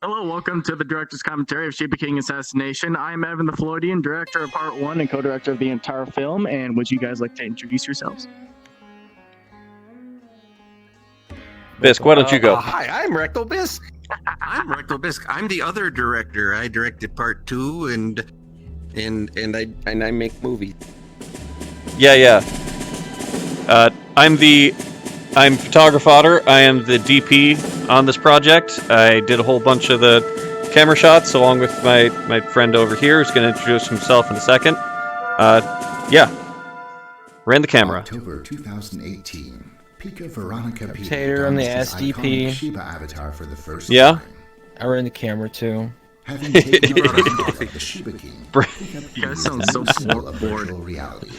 Hello, welcome to the director's commentary of Sheba King Assassination. I'm Evan the Floydian, director of Part 1 and co-director of the entire film. And would you guys like to introduce yourselves? Bisque, why don't you go? Hi, I'm Rectal Bisque. I'm Rectal Bisque. I'm the other director. I directed Part 2 and I make movies. Yeah. I'm photographer. I am the DP on this project. I did a whole bunch of the camera shots along with my friend over here who's going to introduce himself in a second. Ran the camera. October 2018. Pika Veronica P. Tater, I'm the SDP. Sheba avatar for the first Yeah? time. I ran the camera too. Having taken over the Sheba King, You guys sound so bored. Virtual reality.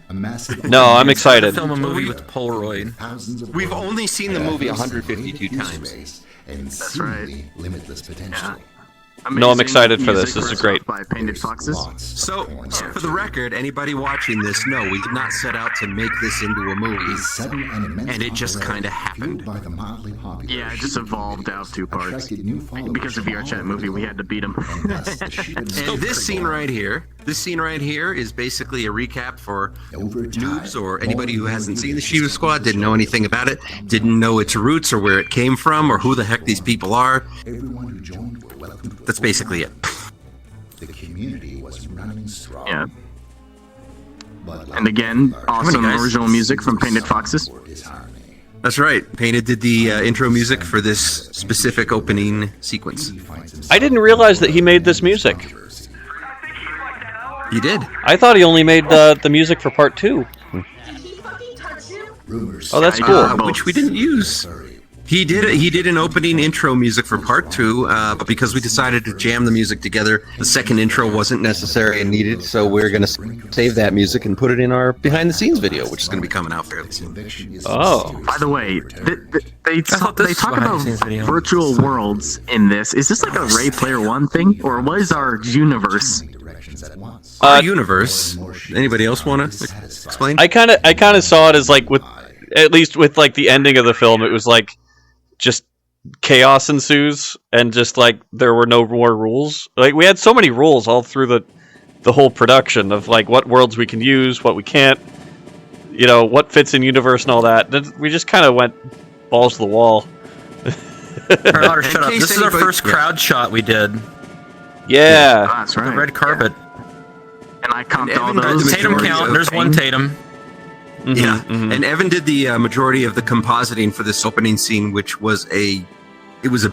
A massive No, I'm excited. Film a movie with Polaroid. We've only seen the movie 152 times. And That's seemingly limitless potential. No, I'm excited for Music this. This is first great. off By Painted Foxes. So, for the record, anybody watching this, no, we did not set out to make this into a movie. And it just kind of happened. By the mildly popular Yeah, it just Sheba evolved King, out of two parts. attracted new followers Because of from VR Chat all movie, over we the had to beat him. world. And thus, the Sheba And this scene right here is basically a recap for Over time, noobs or anybody who hasn't seen the Shiva Squad, didn't know anything about it, didn't know its roots or where it came from or who the heck these people are. everyone who joined were welcomed with That's basically it. the community was running strong. Yeah. But And again, awesome guys? original music from Painted Foxes. for disharmony. That's right. Painted did the intro music for this specific opening sequence. He finds himself I didn't realize that he made this music. controversy. He did. I thought he only made the music for part 2. Rumors Oh, that's Yeah, cool. yeah. Which we didn't use. He did an opening intro music for part 2, but because we decided to jam the music together, the second intro wasn't necessary and needed, so we're going to save that music and put it in our behind the scenes video, which is going to be coming out fairly soon. conviction is Oh. mysterious. By the way, they thought this talk was behind about the scenes video. virtual worlds in this. Is this like a Ray Player One thing, or what is our universe? Directions at once. Our universe. Anybody else want to explain? I kind of saw it as like at least with like the ending of the film, it was like just chaos ensues and just like there were no more rules. Like we had so many rules all through the whole production of like what worlds we can use, what we can't, what fits in universe and all that. Then we just kind of went balls to the wall. Otter, shut up. case This is our anybody- first crowd shot we did. Yeah. That's The right. red carpet. And I comped all Evan did those. the Tatum majority count. of There's one Tatum. Yeah, and Evan did the majority of the compositing for this opening scene, which was a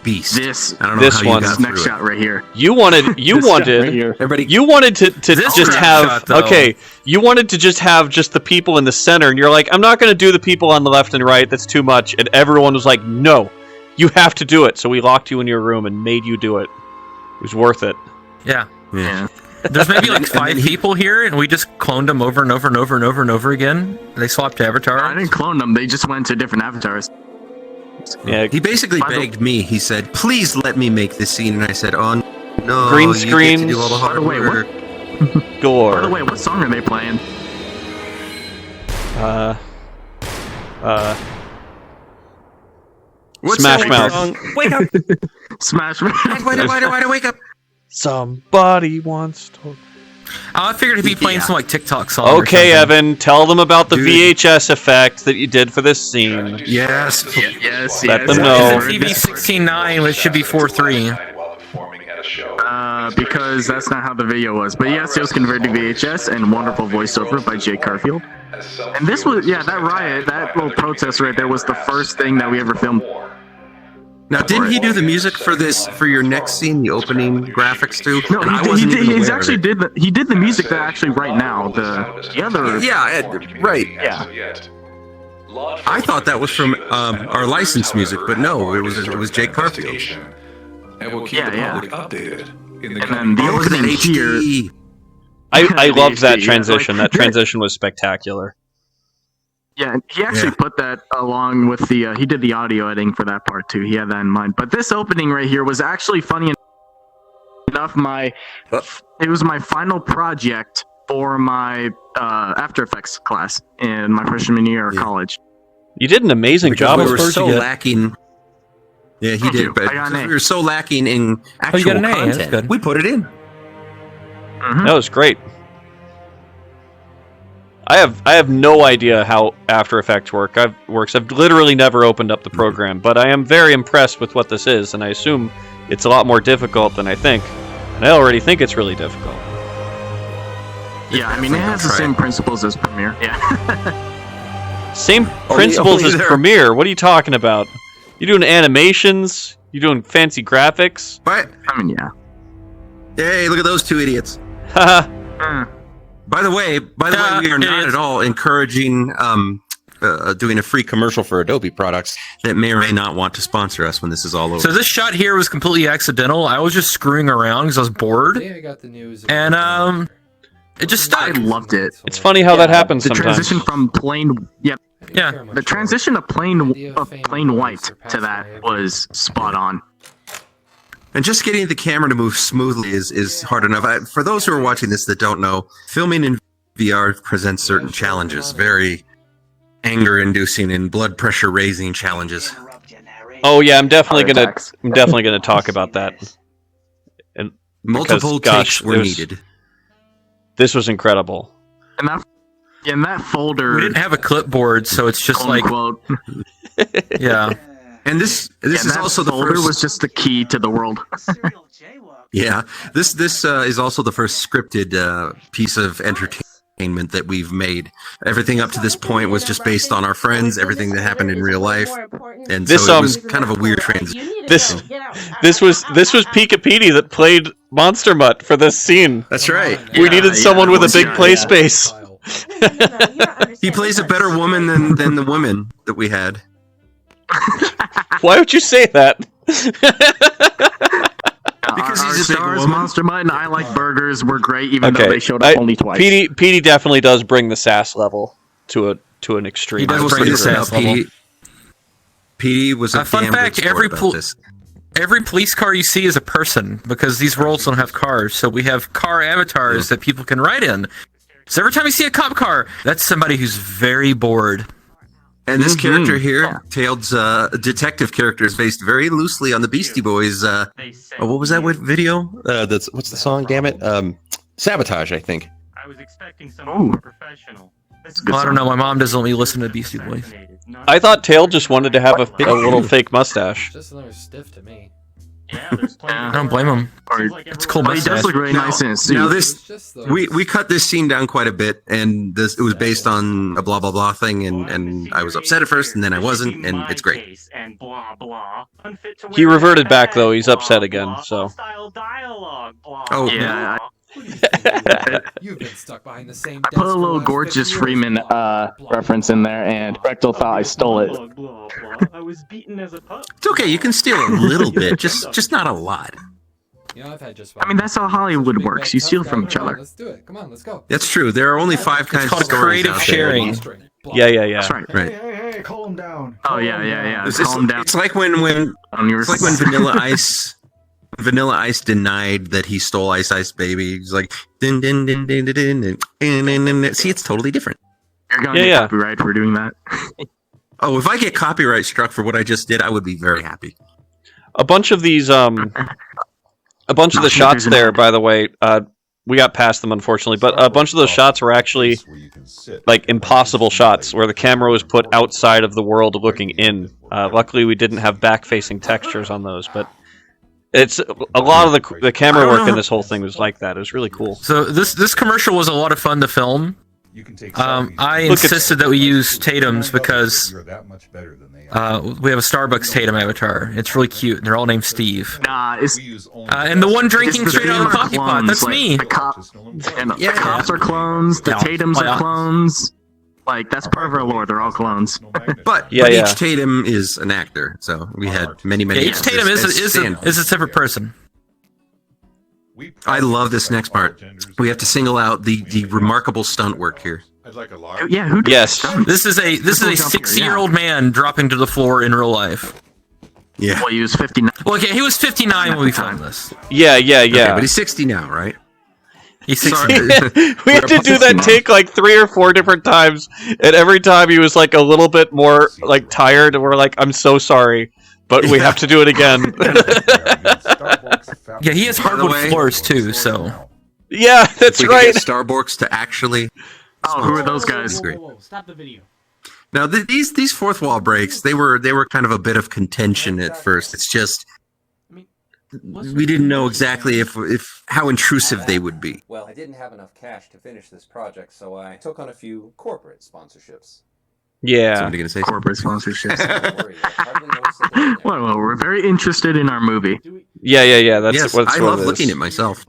beast. This I don't know This how you one. got this through next it. shot right here. You wanted This shot right here. Everybody, You wanted to This just crowd have shot, though. okay. You wanted to just have just the people in the center, and you're like, I'm not going to do the people on the left and right. That's too much. And everyone was like, No, you have to do it. So we locked you in your room and made you do it. It was worth it. Yeah. Yeah. There's maybe like And 5 then he- people here, and we just cloned them over and over and over and over and over again. They swapped I avatar. didn't clone them. They just went to different avatars. Yeah. he basically By the- begged me. He said, "Please let me make this scene," and I said, "Oh no, Green you get to screens. do all the hard By the way, work." Gore. By the way, what song are they playing? What's Smash that Mouth. song? Wake up! Smash. Why do I wake up? Somebody wants to. Oh, I figured he'd be playing some like TikTok song. or Okay, something. Evan, tell them about the Dude. VHS effect that you did for this scene. Yes. Yes. Let yes, them yes. know. TV 16.9, which should be 4.3. Because that's not how the video was. But yes, it was converted to VHS and wonderful voiceover by Jake Garfield. And this was, that riot, that little protest right there was the first thing that we ever filmed. Now, didn't he do the music for this for your next scene, the opening graphics too? No, I he wasn't did. even He's aware of actually it. he did the music that actually right now the other. Yeah, right. Yeah. I thought that was from our licensed music, but no, it was Jake Garfield. And we'll keep Yeah, the yeah. public updated in the And coming then the Look at that opening here. HD. I loved that Yeah, transition. like- That transition was spectacular. Yeah, he actually Yeah. put that along with the. He did the audio editing for that part too. He had that in mind. But this opening right here was actually funny enough. It was my final project for my After Effects class in my freshman year of college. You did an amazing Because job. we of were course so you did. lacking. Yeah, he Thank did, you. but I got an because A. we were so lacking in you actual got an A, that's content, good. we put it in. That was great. I have no idea how After Effects works. I've literally never opened up the program, but I am very impressed with what this is, and I assume it's a lot more difficult than I think. And I already think it's really difficult. Yeah, I mean, it has the Try same it. principles as Premiere. Yeah. Same principles as there. Premiere. What are you talking about? You doing animations? You doing fancy graphics? But I mean, yeah. hey, look at those two idiots. Haha. Mm. By the way, we are not idiots. at all encouraging doing a free commercial for Adobe products that may or may not want to sponsor us when this is all over. So this shot here was completely accidental. I was just screwing around because I was bored, Today I got the news. and it just I stuck. loved it. It's funny how that happens The sometimes. transition from plain, yeah, Yeah. the transition of plain white to that was spot on. And just getting the camera to move smoothly is hard enough. For those who are watching this that don't know, filming in VR presents certain challenges, very anger-inducing and blood pressure-raising challenges. Oh yeah, I'm definitely Heart gonna attacks. talk about that. And Multiple gosh, takes were needed. this was incredible. And that folder, We didn't have a clipboard, so it's just quote like, unquote, yeah. And this and is that also the folder first. was just the key to the world. Yeah, this is also the first scripted piece of entertainment that we've made. Everything up to this point was just based on our friends, everything that happened in real life, and This, so it was kind of a weird transition. This was Pika Petey that played Monster Mutt for this scene. That's right. We needed someone with a big yeah, play yeah. space. He plays a better woman than the women that we had. Why would you say that? Because our he's a big stars, woman. Monster Mutt and I Like Burgers were great, even though Okay, they showed up only twice. Petey definitely does bring the sass level to an extreme. He does I will bring say the this sass about level. Petey was a Fun damn fact, good sport every about this. Every police car you see is a person because these worlds don't have cars. So we have car avatars that people can ride in. So every time you see a cop car, that's somebody who's very bored. And this character here, Tailed's detective character, is based very loosely on the Beastie Boys. What was that video? What's the song? Damn it! Sabotage, I think. I was expecting Ooh. something more professional. Well, I don't know. My mom doesn't let me listen to Beastie Boys. I thought Tail just wanted to have a little fake mustache. Just another stiff to me. Yeah, there's plenty. I don't blame him. It's cool But he does look really nice in his suit. Now It's this just those- we cut this scene down quite a bit, and it was based on a blah blah blah thing, and I was upset at first, and then I wasn't, and it's great. And blah blah. Unfit to He wear reverted a back, bag, though. He's blah, upset again, blah, so. hostile dialogue, blah, Oh, yeah, blah. You've been stuck behind the same I put a desk for little the last 50 Gorgeous years. Freeman Blah, blah, reference in there, and Rectal thought I stole it. Blah, blah, blah. I was beaten as a pup. It's okay. You can steal a little bit, just not a lot. You know, I've had just I mean, that's how Hollywood Big works. bad You tough steal guy. from each Come on, other. Let's do it. Come on, let's go. That's true. There are only 5 kinds called of stories creative out there. sharing. Yeah, yeah, yeah. That's right. Right. Hey, calm down. Oh yeah, yeah, yeah. It's, Calm down. it's like when On your it's like when Vanilla Ice denied that he stole Ice Ice Baby. He's like, din din din din din din din, din, din, din. See, it's totally different. You're gonna Yeah, get yeah. copyright for doing that. Oh, if I get copyright struck for what I just did, I would be very happy. A bunch of these, a bunch of the shots there, by the way, we got past them unfortunately, but a bunch of those shots were actually like impossible shots where the camera was put outside of the world looking in. Luckily, we didn't have back-facing textures on those, but it's a lot of the camera work in this whole thing was like that. It was really cool. So this commercial was a lot of fun to film. You can take I Look at- insisted that we use Tatum's because you're that much better than they are. we have a Starbucks Tatum avatar. It's really cute. They're all named Steve. Nah, it's We use only And the one drinking it's the straight out of the Tatum are coffee pot. clones, That's like, me. The cop and Yeah. the cops are clones. The Yeah. Tatums Yeah. are clones. Like that's part of our lore. They're all clones. But, Yeah, but yeah. each Tatum is an actor, so we had many. Yeah, each Tatum is a separate person. I love this next part. We have to single out the remarkable stunt work here. I'd like a large. Yeah, who did Yes. that? This is a Jump here, 60-year-old man dropping to the floor in real life. Yeah, Well, he was 59. Well, okay, he was 59 when we filmed this. Yeah, yeah, Okay, yeah. but he's 60 now, right? He's Sorry. 60. We had to do that take like 3 or 4 different times, and every time he was like a little bit more like tired, and we're like, "I'm so sorry," but we have to do it again. Yeah, he has By the hardwood way- floors too, so. Yeah, that's we could right. get Starborks to actually. Oh, who are those guys? Great. Stop the video. Now these fourth wall breaks, they were kind of a bit of contention at first. It's just we didn't know exactly if how intrusive they would be. Well, I didn't have enough cash to finish this project, so I took on a few corporate sponsorships. Yeah. Somebody gonna say Corporate sponsorships. Don't worry, I hardly noticed it in there. Well, we're very interested in our movie. Yeah. That's yes, what I it love is. looking at myself.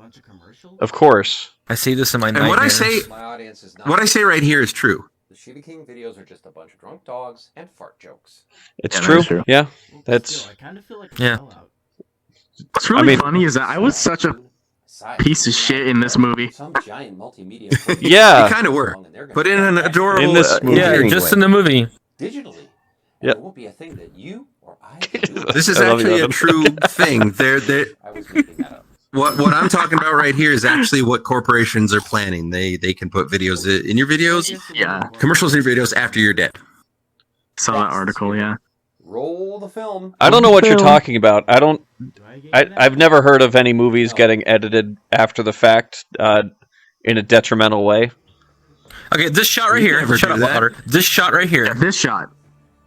Of course. I see this in my And nightmares. what I say, Not what I say right here is true. The Shiva King videos are just a bunch of drunk dogs and fart jokes. It's Yeah, true. that's true. Yeah. That's I kind of feel like Yeah. What's really I mean- funny is that I was such a piece of shit in this movie. Some giant multimedia. Yeah. You kind of were. Put in an adorable In this movie. Yeah, just in the movie. digitally. And Yep. it won't be a thing that you or I can do. This is I love you, actually a Evan. true thing. They're I was making that up. what I'm talking about right here is actually what corporations are planning. They can put videos in your videos, Yeah. commercials in your videos after you're dead. Saw that article, yeah. Roll the film. I don't know what you're Film. talking about. I've never heard of any movies getting edited after the fact in a detrimental way. Okay, this shot right We here. never Shut do up, that. Lauder. This shot right Yeah, here this shot.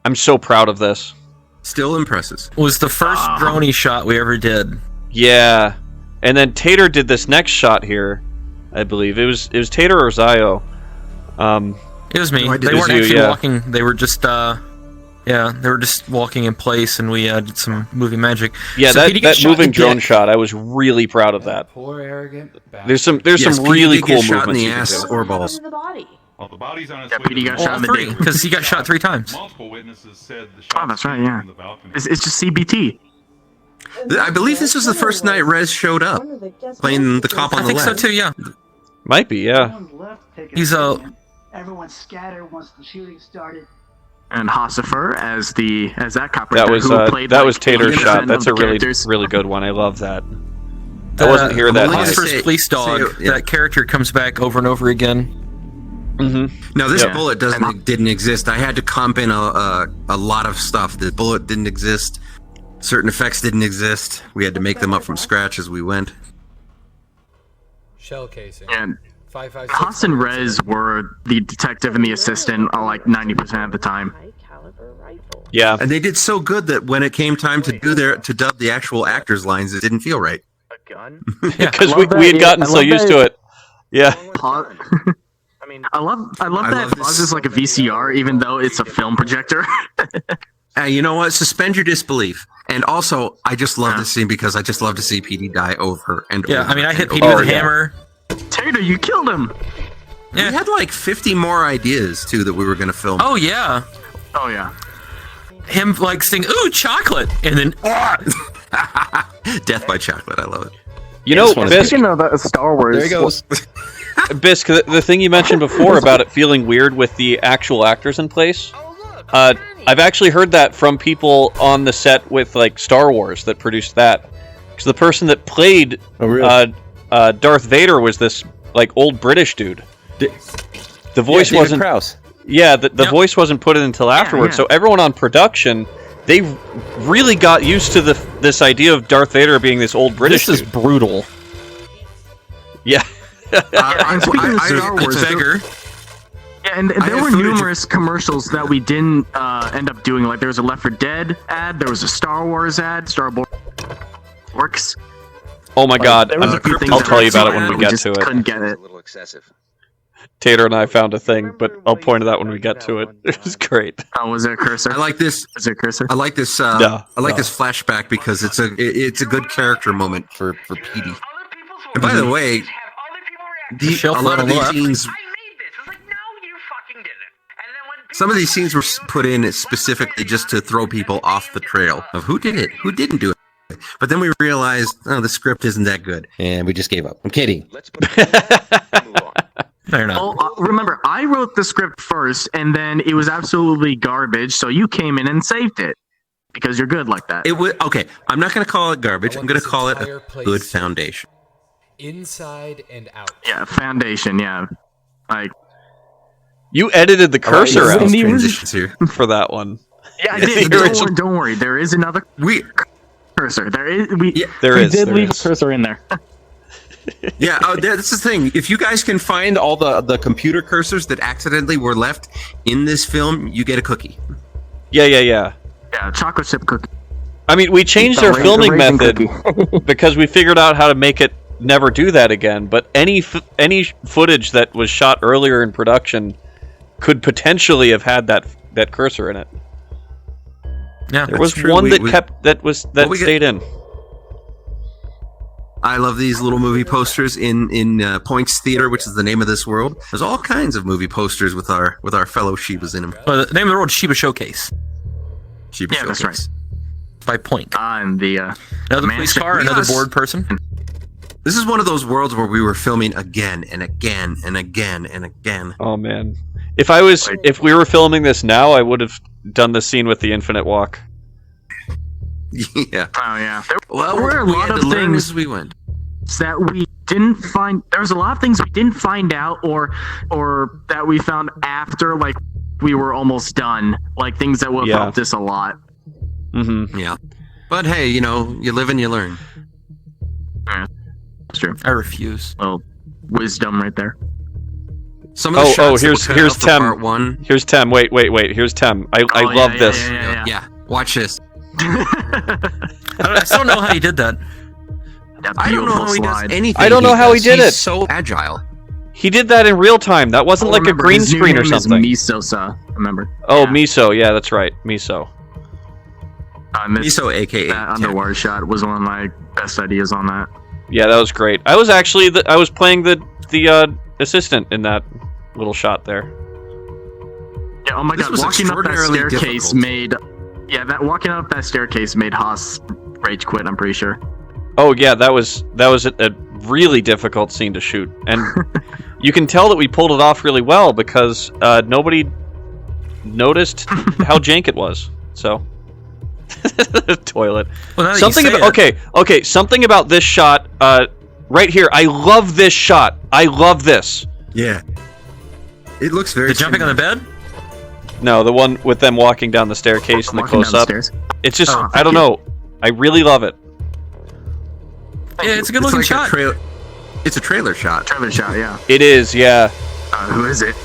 I'm so proud of this. Still impresses. was the first droney shot we ever did. Yeah. And then Tater did this next shot here, I believe. It was Tater or Zio. It was me. No, I did. They It weren't was you, actually yeah. walking. They were just they were just walking in place, and we did some movie magic. Yeah, So Petey that gets shot moving in the drone dick. shot, I was really proud of that. Poor arrogant bastard. There's Yes, some Petey really did get cool shot in movements the you can ass do. or balls. Well, the body's on its Yeah, way Petey to got the shot in the Three, dick. because he got shot 3 times. Multiple witnesses said the Oh, shot that's right, yeah. from the balcony. It's just CBT. I believe this was the first night Rez showed up, playing the cop on I the think so left. too. Yeah, Might be, yeah. he's a. Everyone scattered once the shooting started. And Hossifer as that cop right That there, was who played that like was Tater's 80% shot. of That's the a really characters. really good one. I love that. I wasn't here that I'm only night. gonna Hosfer's say- police dog. say- yeah. That character comes back over and over again. No, this Yeah. bullet didn't exist. I had to comp in a lot of stuff. The bullet didn't exist. Certain effects didn't exist. We had to make them up from scratch as we went. Shell casing. And 556. Haas and Rez were the detective and the assistant like 90% of the time. Yeah. And they did so good that when it came time to dub the actual actors' lines, it didn't feel right. A gun? Because I we love that- had gotten I so love used that- to it. Yeah. I love that love it this- pauses like a VCR, even though it's a film projector. You know what? Suspend your disbelief. And also, I just love this scene because I just love to see Petey die over and Yeah, over. I mean, I hit and Petey over. with a yeah. hammer. Tater, you killed him. We had like 50 more ideas too that we were going to film. Oh yeah, Oh yeah. him like saying "ooh chocolate" and then Death by chocolate. I love it. You know, Bisque, Speaking of Star Wars, Bisque, the thing you mentioned before about it feeling weird with the actual actors in place, I've actually heard that from people on the set with like Star Wars that produced that. Because the person that played Darth Vader was this like old British dude. The voice wasn't. Krause. Yeah, the voice wasn't put in until afterwards. yeah. So everyone on production, they really got used to this idea of Darth Vader being this old British this is dude. brutal. Yeah. and speaking of Star Wars, Beggar. yeah, and I there have were footage of- numerous commercials that we didn't end up doing. Like there was a Left 4 Dead ad, there was a Star Wars ad, Star Wars works. Oh my God, There was a few things I'll that tell you were about it so when bad we get just to it. Couldn't get it. A little excessive. Tater and I found a thing, but I'll point to that when we get to it. It was great. Oh, was it a cursor? I like this. Was it a cursor? I like this. No, I like no. this flashback because it's a good character moment for Petey. And by the way, Shelf a lot of on the these left. scenes, some of these scenes were put in specifically just to throw people off the trail of who did it, who didn't do it. But then we realized, oh, the script isn't that good. And we just gave up. I'm kidding. Fair enough. Well, remember, I wrote the script first, and then it was absolutely garbage. So you came in and saved it because you're good like that. It was okay. I'm not going to call it garbage. I'm going to call it entire a place good foundation. Inside and out. Yeah, foundation. Yeah, like You edited the cursor Some out And he was- transitions here. for that one. Yeah, I The did. original- Don't worry. There is another cursor. There is. We did leave a cursor in there. Yeah, that's the thing. If you guys can find all the computer cursors that accidentally were left in this film, you get a cookie. Yeah. Yeah, chocolate chip cookie. I mean, we changed our filming method because we figured out how to make it never do that again. But any footage that was shot earlier in production could potentially have had that cursor in it. Yeah, There was true. one We- that stayed in. I love these little movie posters in Points Theater, which is the name of this world. There's all kinds of movie posters with our fellow Shibas in them. Well, the name of the world is Shiba Showcase Shiba Yeah, that's Showcase. by Point. And the Another man police ship- car, another bored person. This is one of those worlds where we were filming again and again and again and again. Oh man, if we were filming this now, I would have done the scene with the infinite walk. Yeah. Oh yeah. Well, There were a we lot had of to learn things as we went. that we didn't find. There was a lot of things we didn't find out, or that we found after, like we were almost done. Like things that would have helped us a lot. Mm-hmm. Yeah. But hey, you live and you learn. Yeah, that's true. I refuse. Well, wisdom right there. Some of the shots that here's were cut out for Tem. Part 1. Here's Tem. Wait. Here's Tem. I love this. Yeah. Watch this. I still don't know how you did that. I don't know how he does anything. I don't know how he did He's it. so agile. He did that in real time. That wasn't like a green his new screen or name is something. Miso-sa, remember? Oh, Yeah. Miso. Yeah, that's right. Miso. Miso, aka that underwater shot was one of my best ideas on that. Yeah, that was great. I was actually I was playing the assistant in that little shot there. Yeah. Oh my This god, was walking up that extraordinarily staircase difficult. walking up that staircase made Haas rage quit. I'm pretty sure. Oh yeah, that was a really difficult scene to shoot, and you can tell that we pulled it off really well because nobody noticed how jank it was. So, toilet. Well, now that Something you say about it- okay. Something about this shot right here. I love this shot. I love this. Yeah. It looks very. The jumping on the bed? No, the one with them walking down the staircase and the Walking close up. downstairs. It's just Oh, I don't know. I really love it. Yeah, it's a good It's looking like shot. It's a trailer shot. Trailer shot, yeah. It is, yeah. Who is it?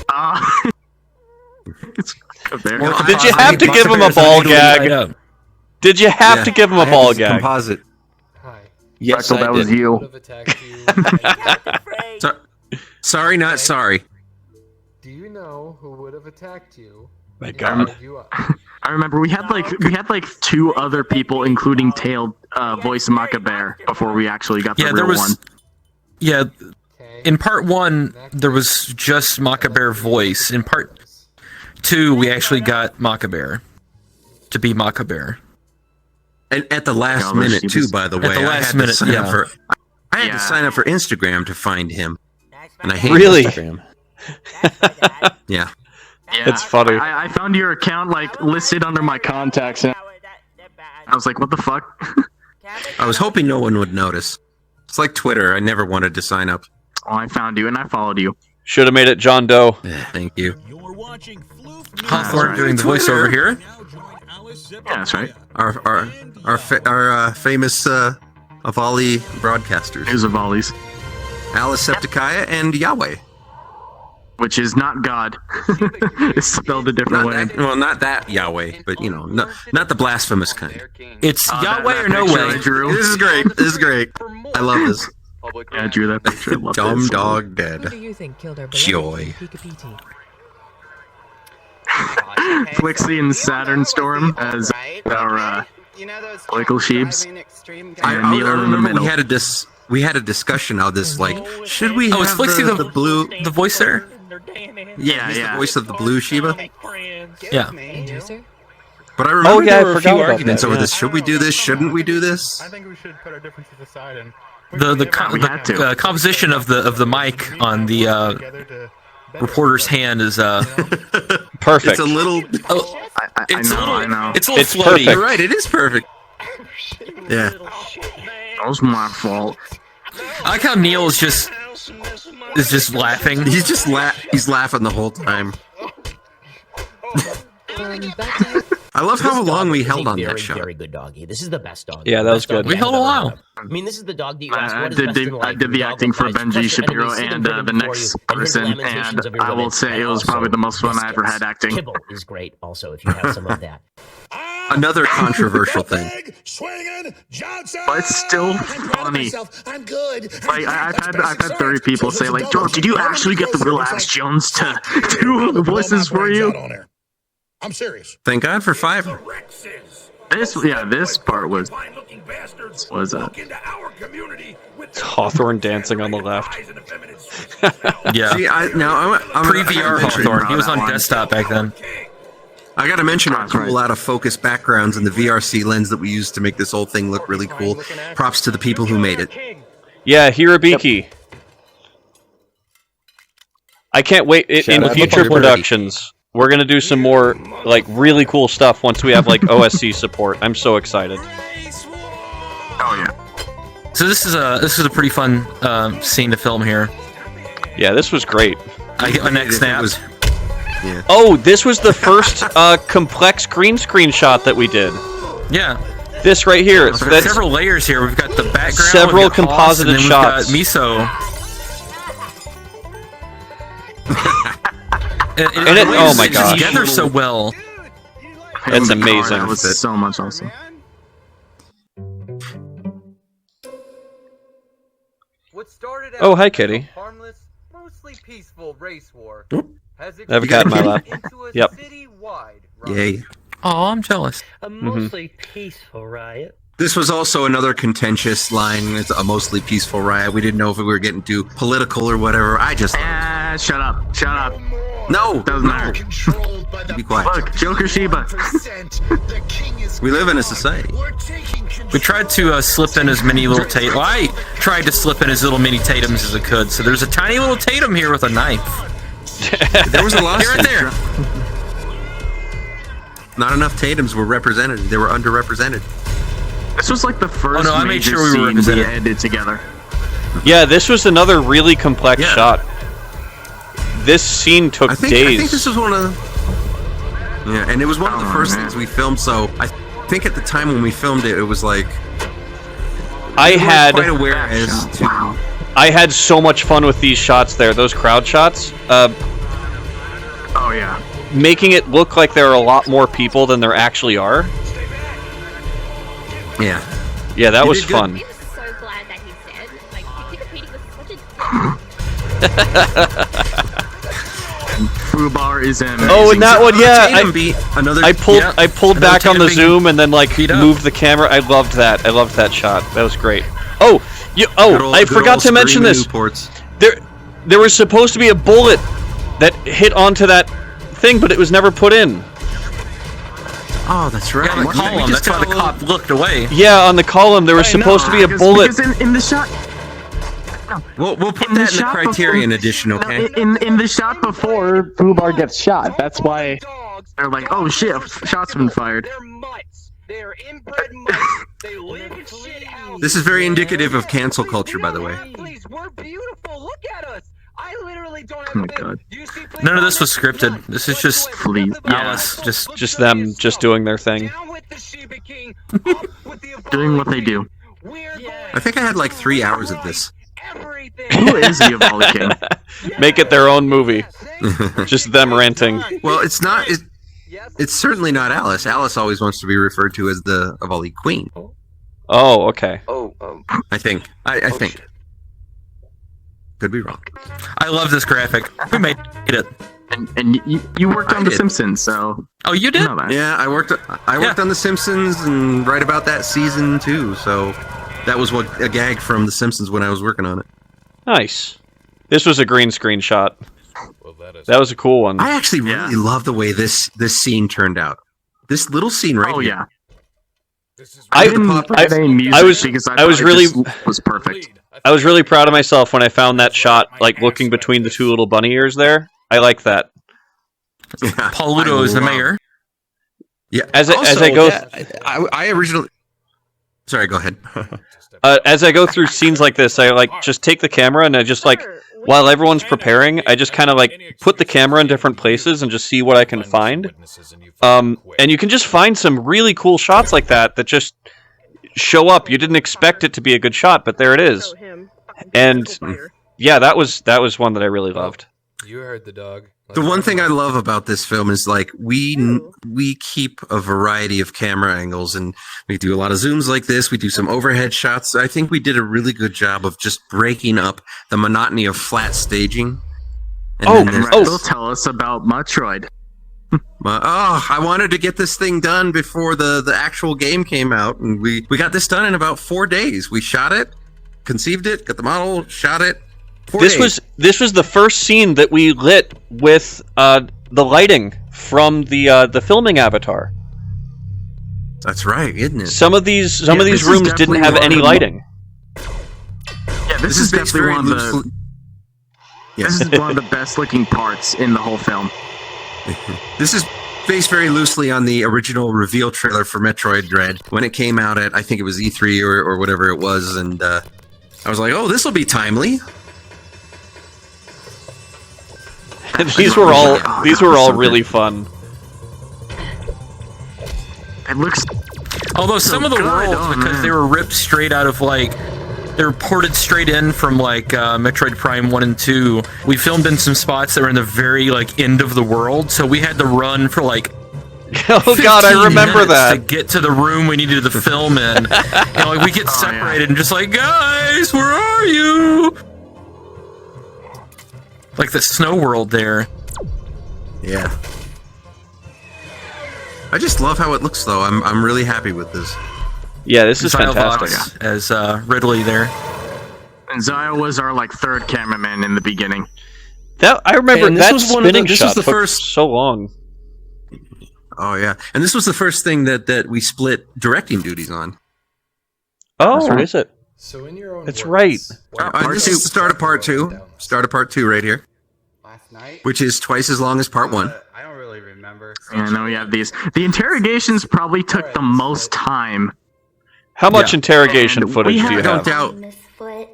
It's up there. Well, Did you have to give him a ball gag? Up. Did you have Yeah. to give him a I had ball this gag? Composite. Hi. Yes, Freckle, I that was did. you. Would have attacked you. So- sorry, not sorry. Do you know who would have attacked you? My and God. held you up? I remember we had like two other people, including Tail, voice Maka Bear before we actually got the Yeah, real there was. one. Yeah, Okay. in part 1, there was just Makabear voice. In part 2, we actually got Makabear to be Makabear. And at the last Yeah, minute she too, was- by the At way. the I last had to minute, sign up yeah. for. I had Yeah. to sign up for Instagram to find him, and I hate Really? Instagram. Yeah. Yeah, That's funny. I found your account like listed under my contacts, and I was like, "What the fuck?" I was hoping no one would notice. It's like Twitter. I never wanted to sign up. Oh, I found you and I followed you. Should have made it John Doe. Thank you. Hawthorne right. doing the voiceover here. Yeah, that's right. Our famous Avali broadcasters, News of volleys, Alice Septicaya and Yahweh. which is not God. It's spelled a different way. Not that Yahweh, but not the blasphemous kind. It's Yahweh that or no picture way. I drew. This is great. This is great. I love this. Yeah, I drew that picture. I love Dumb this. dog Who dead. do you think killed our Joy. Pika Flixie and Saturn Storm as our political sheeps. I And Neil in the remember middle. we had a discussion of this. Like, should we Oh, is have Flixie the blue? the voice there? Yeah, He's the yeah. voice of the blue Shiba. Yeah. Inducer? But I remember yeah, I there were a forgot few about arguments that, over yeah. this. Should we do this? Shouldn't we do this? I think we should put our differences aside and We had to. Composition of the mic on the together to reporter's hand is Perfect. It's a little. oh, I it's know, a little I know. it's a little It's floaty. perfect. You're right. It is perfect. Yeah. That was my fault. I like how Neil is just laughing. He's just he's laughing the whole time. Back to you. I love how long we held on very, that shot. Very good doggy. This is the best dog. Yeah, that was good. We held a while. I mean, this is the dog that you ask I what is did best in the, life. I did the Your dog acting will for try to Benji crush your Shapiro enemies, sit and and the before next you, and hear the person, lamentations and of your I will women. say it was Also, probably the most fun I ever biscuits. had acting. Kibble is great also if you have some of that. Another controversial thing. But it's still funny. I'm good. Like I've had 30 people say like, Joe, did you actually get the real Alex Jones to do the voices for you? I'm serious. Thank God for Fiverr. This part was Hawthorne dancing on the left. Yeah. See, I'm Pre-VR Hawthorne. He was on desktop back then. I got to mention our cool out of focus backgrounds and the VRC lens that we used to make this whole thing look really cool. Props to the people who made it. Yeah, Hirabiki. I can't wait. In future productions, we're gonna do some more like really cool stuff once we have like OSC support. I'm so excited. Oh yeah. So this is a pretty fun scene to film here. Yeah, this was great. I get my neck snapped. Yeah. Oh, this was the first complex green screen shot that we did. Yeah. This right here. So there's several layers here. We've got the background. Several we've got Hoss, composited and then shots. We've got Miso. and it oh my gosh. Together so well. It's amazing. That was so much awesome. What started Oh, out hi, as a Kitty. harmless, mostly peaceful race war has I have a cat in my lap. into a Yep. city-wide Yay. Oh, I'm jealous. A mostly peaceful riot. This was also another contentious line. It's a mostly peaceful riot. We didn't know if we were getting too political or whatever. I just... Shut up. Shut up. No! Doesn't matter. Be quiet. Look, Joker Sheba. We live in a society. We tried to slip in as many little Tatum. Well, I tried to slip in as little mini Tatums as I could. So there's a tiny little Tatum here with a knife. There was a lot. Right there. Not enough Tatums were represented. They were underrepresented. This was like the first I made major sure we were scene we represented. edited together. Yeah, this was another really complex shot. This scene took days. I think this was one of the... Yeah, and it was one of the first things we filmed, so I think at the time when we filmed it, it was like... I had... quite aware as to... Wow. I had so much fun with these shots there, those crowd shots. Oh yeah. Making it look like there are a lot more people than there actually are. Yeah. Yeah, that You was did good. fun. I'm so glad that he said, like, Wikipedia was such a... Fubar is amazing. Oh, and that one, yeah. Beat another, I pulled Another back on the Tatum zoom and then like beat up. moved the camera. I loved that. I loved that shot. That was great. Oh, I good forgot old to mention screen this. Newports. There was supposed to be a bullet that hit onto that thing, but it was never put in. Oh, that's right. Yeah, the column. That's why the cop looked away. Yeah, on the column there was supposed to be a bullet. Because in the shot... We'll put In the that in the shot Criterion before- edition, okay? In the shot before Fubar gets shot, that's why they're like, oh shit, shots been fired. They're mutts. They're inbred mutts. They live in shit houses. This is very indicative of cancel culture, by the way. Please, we're beautiful. Look at us. I literally don't have Oh my a bed. god. You see, please, None of this was scripted. This is just Please. Alice. Just them just doing their thing. Down with the Sheba King, up with the Doing what they do. We're going I think I had like 3 hours of this. everything. Who is the Avali King? Make it their own movie. Just them ranting. Well, it's not. It's certainly not Alice. Alice always wants to be referred to as the Avali Queen. Oh, okay. I think. I think. Could be wrong. I love this graphic. We made it. And you worked on I The did. Simpsons, so Oh, you you did? know that. Yeah, I worked on The Simpsons and right about that season too. So that was a gag from The Simpsons when I was working on it. Nice. This was a green screen shot. That was a cool one. I actually really love the way this scene turned out. This little scene right Oh here. yeah. I didn't write any music because I was thought it really just was perfect. I was really proud of myself when I found that shot, like looking between the two little bunny ears there. I like that. Yeah. Paul Ludo is the mayor. Yeah. As I go, I originally. Sorry, go ahead. as I go through scenes like this, I like just take the camera and I just like while everyone's preparing, I just kind of like put the camera in different places and just see what I can find. And you can just find some really cool shots like that that just show up. You didn't expect it to be a good shot, but there it is. And yeah, that was one that I really loved. You heard the dog. The one thing I love about this film is like we keep a variety of camera angles, and we do a lot of zooms like this. We do some overhead shots. I think we did a really good job of just breaking up the monotony of flat staging. And They'll tell us about Metroid. I wanted to get this thing done before the actual game came out, and we got this done in about 4 days. We shot it, conceived it, got the model, shot it. This was the first scene that we lit with the lighting from the filming avatar. That's right, isn't it? Some of these rooms didn't have any lighting. Yeah, this is definitely one of the. This is one of the best looking parts in the whole film. This is based very loosely on the original reveal trailer for Metroid Dread when it came out at, I think it was E3 or whatever it was, and I was like, oh, this will be timely. These were all really fun. It looks. Although some of the worlds, because they were ripped straight out of like, they were ported straight in from like Metroid Prime 1 and 2. We filmed in some spots that were in the very like end of the world, so we had to run for like. Oh God, I remember that. To get to the room we needed to film in, and like we get separated and just like, guys, where are you? Like the snow world there. Yeah. I just love how it looks, though. I'm really happy with this. Yeah, this is Zio fantastic. Vox as Ridley there. And Zio was our like third cameraman in the beginning. That I remember that spinning shot took so long. Oh yeah, and this was the first thing that we split directing duties on. Oh, is it? So in your own That's right. This is the start of part 2. Start of part 2 right here. Last night, which is twice as long as part 1. I don't really remember. Yeah, now we have these. The interrogations probably took the most time. How much interrogation footage do you have? Doubt.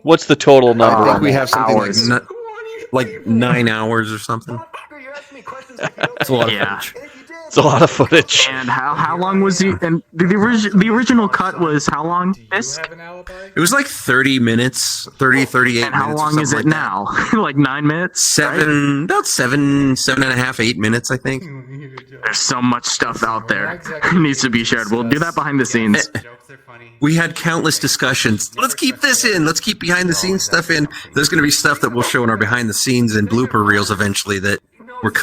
What's the total number? I think we have something like 9 hours or something. That's a lot of footage. It's a lot of footage. And how long was the and the original cut was how long? Bisque? It was like 30 minutes, 38 minutes. And how long is it now? Like 9 minutes? About 7.5, 8 minutes, I think. There's so much stuff out there. It needs to be shared. We'll do that behind the scenes. We had countless discussions. Let's keep this in. Let's keep behind the scenes stuff in. There's going to be stuff that we'll show in our behind the scenes and blooper reels eventually that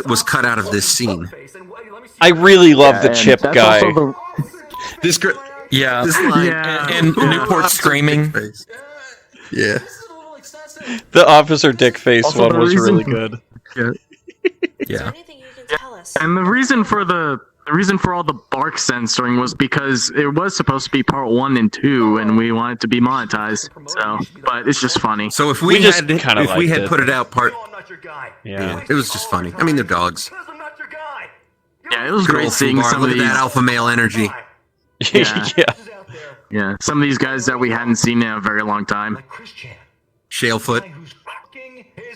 was cut out of this scene. I really love the chip guy. This girl. Yeah. This line. And Newport screaming. Yeah. The Officer Dick face Also, one was really good. Yeah. And the reason for all the bark censoring was because it was supposed to be part 1 and 2, and we wanted to be monetized. So, but it's just funny. So if we had put it out yeah, it was just funny. I mean, they're dogs. Yeah, it was great seeing some of these that alpha male energy. Yeah. Some of these guys that we hadn't seen in a very long time. Shalefoot.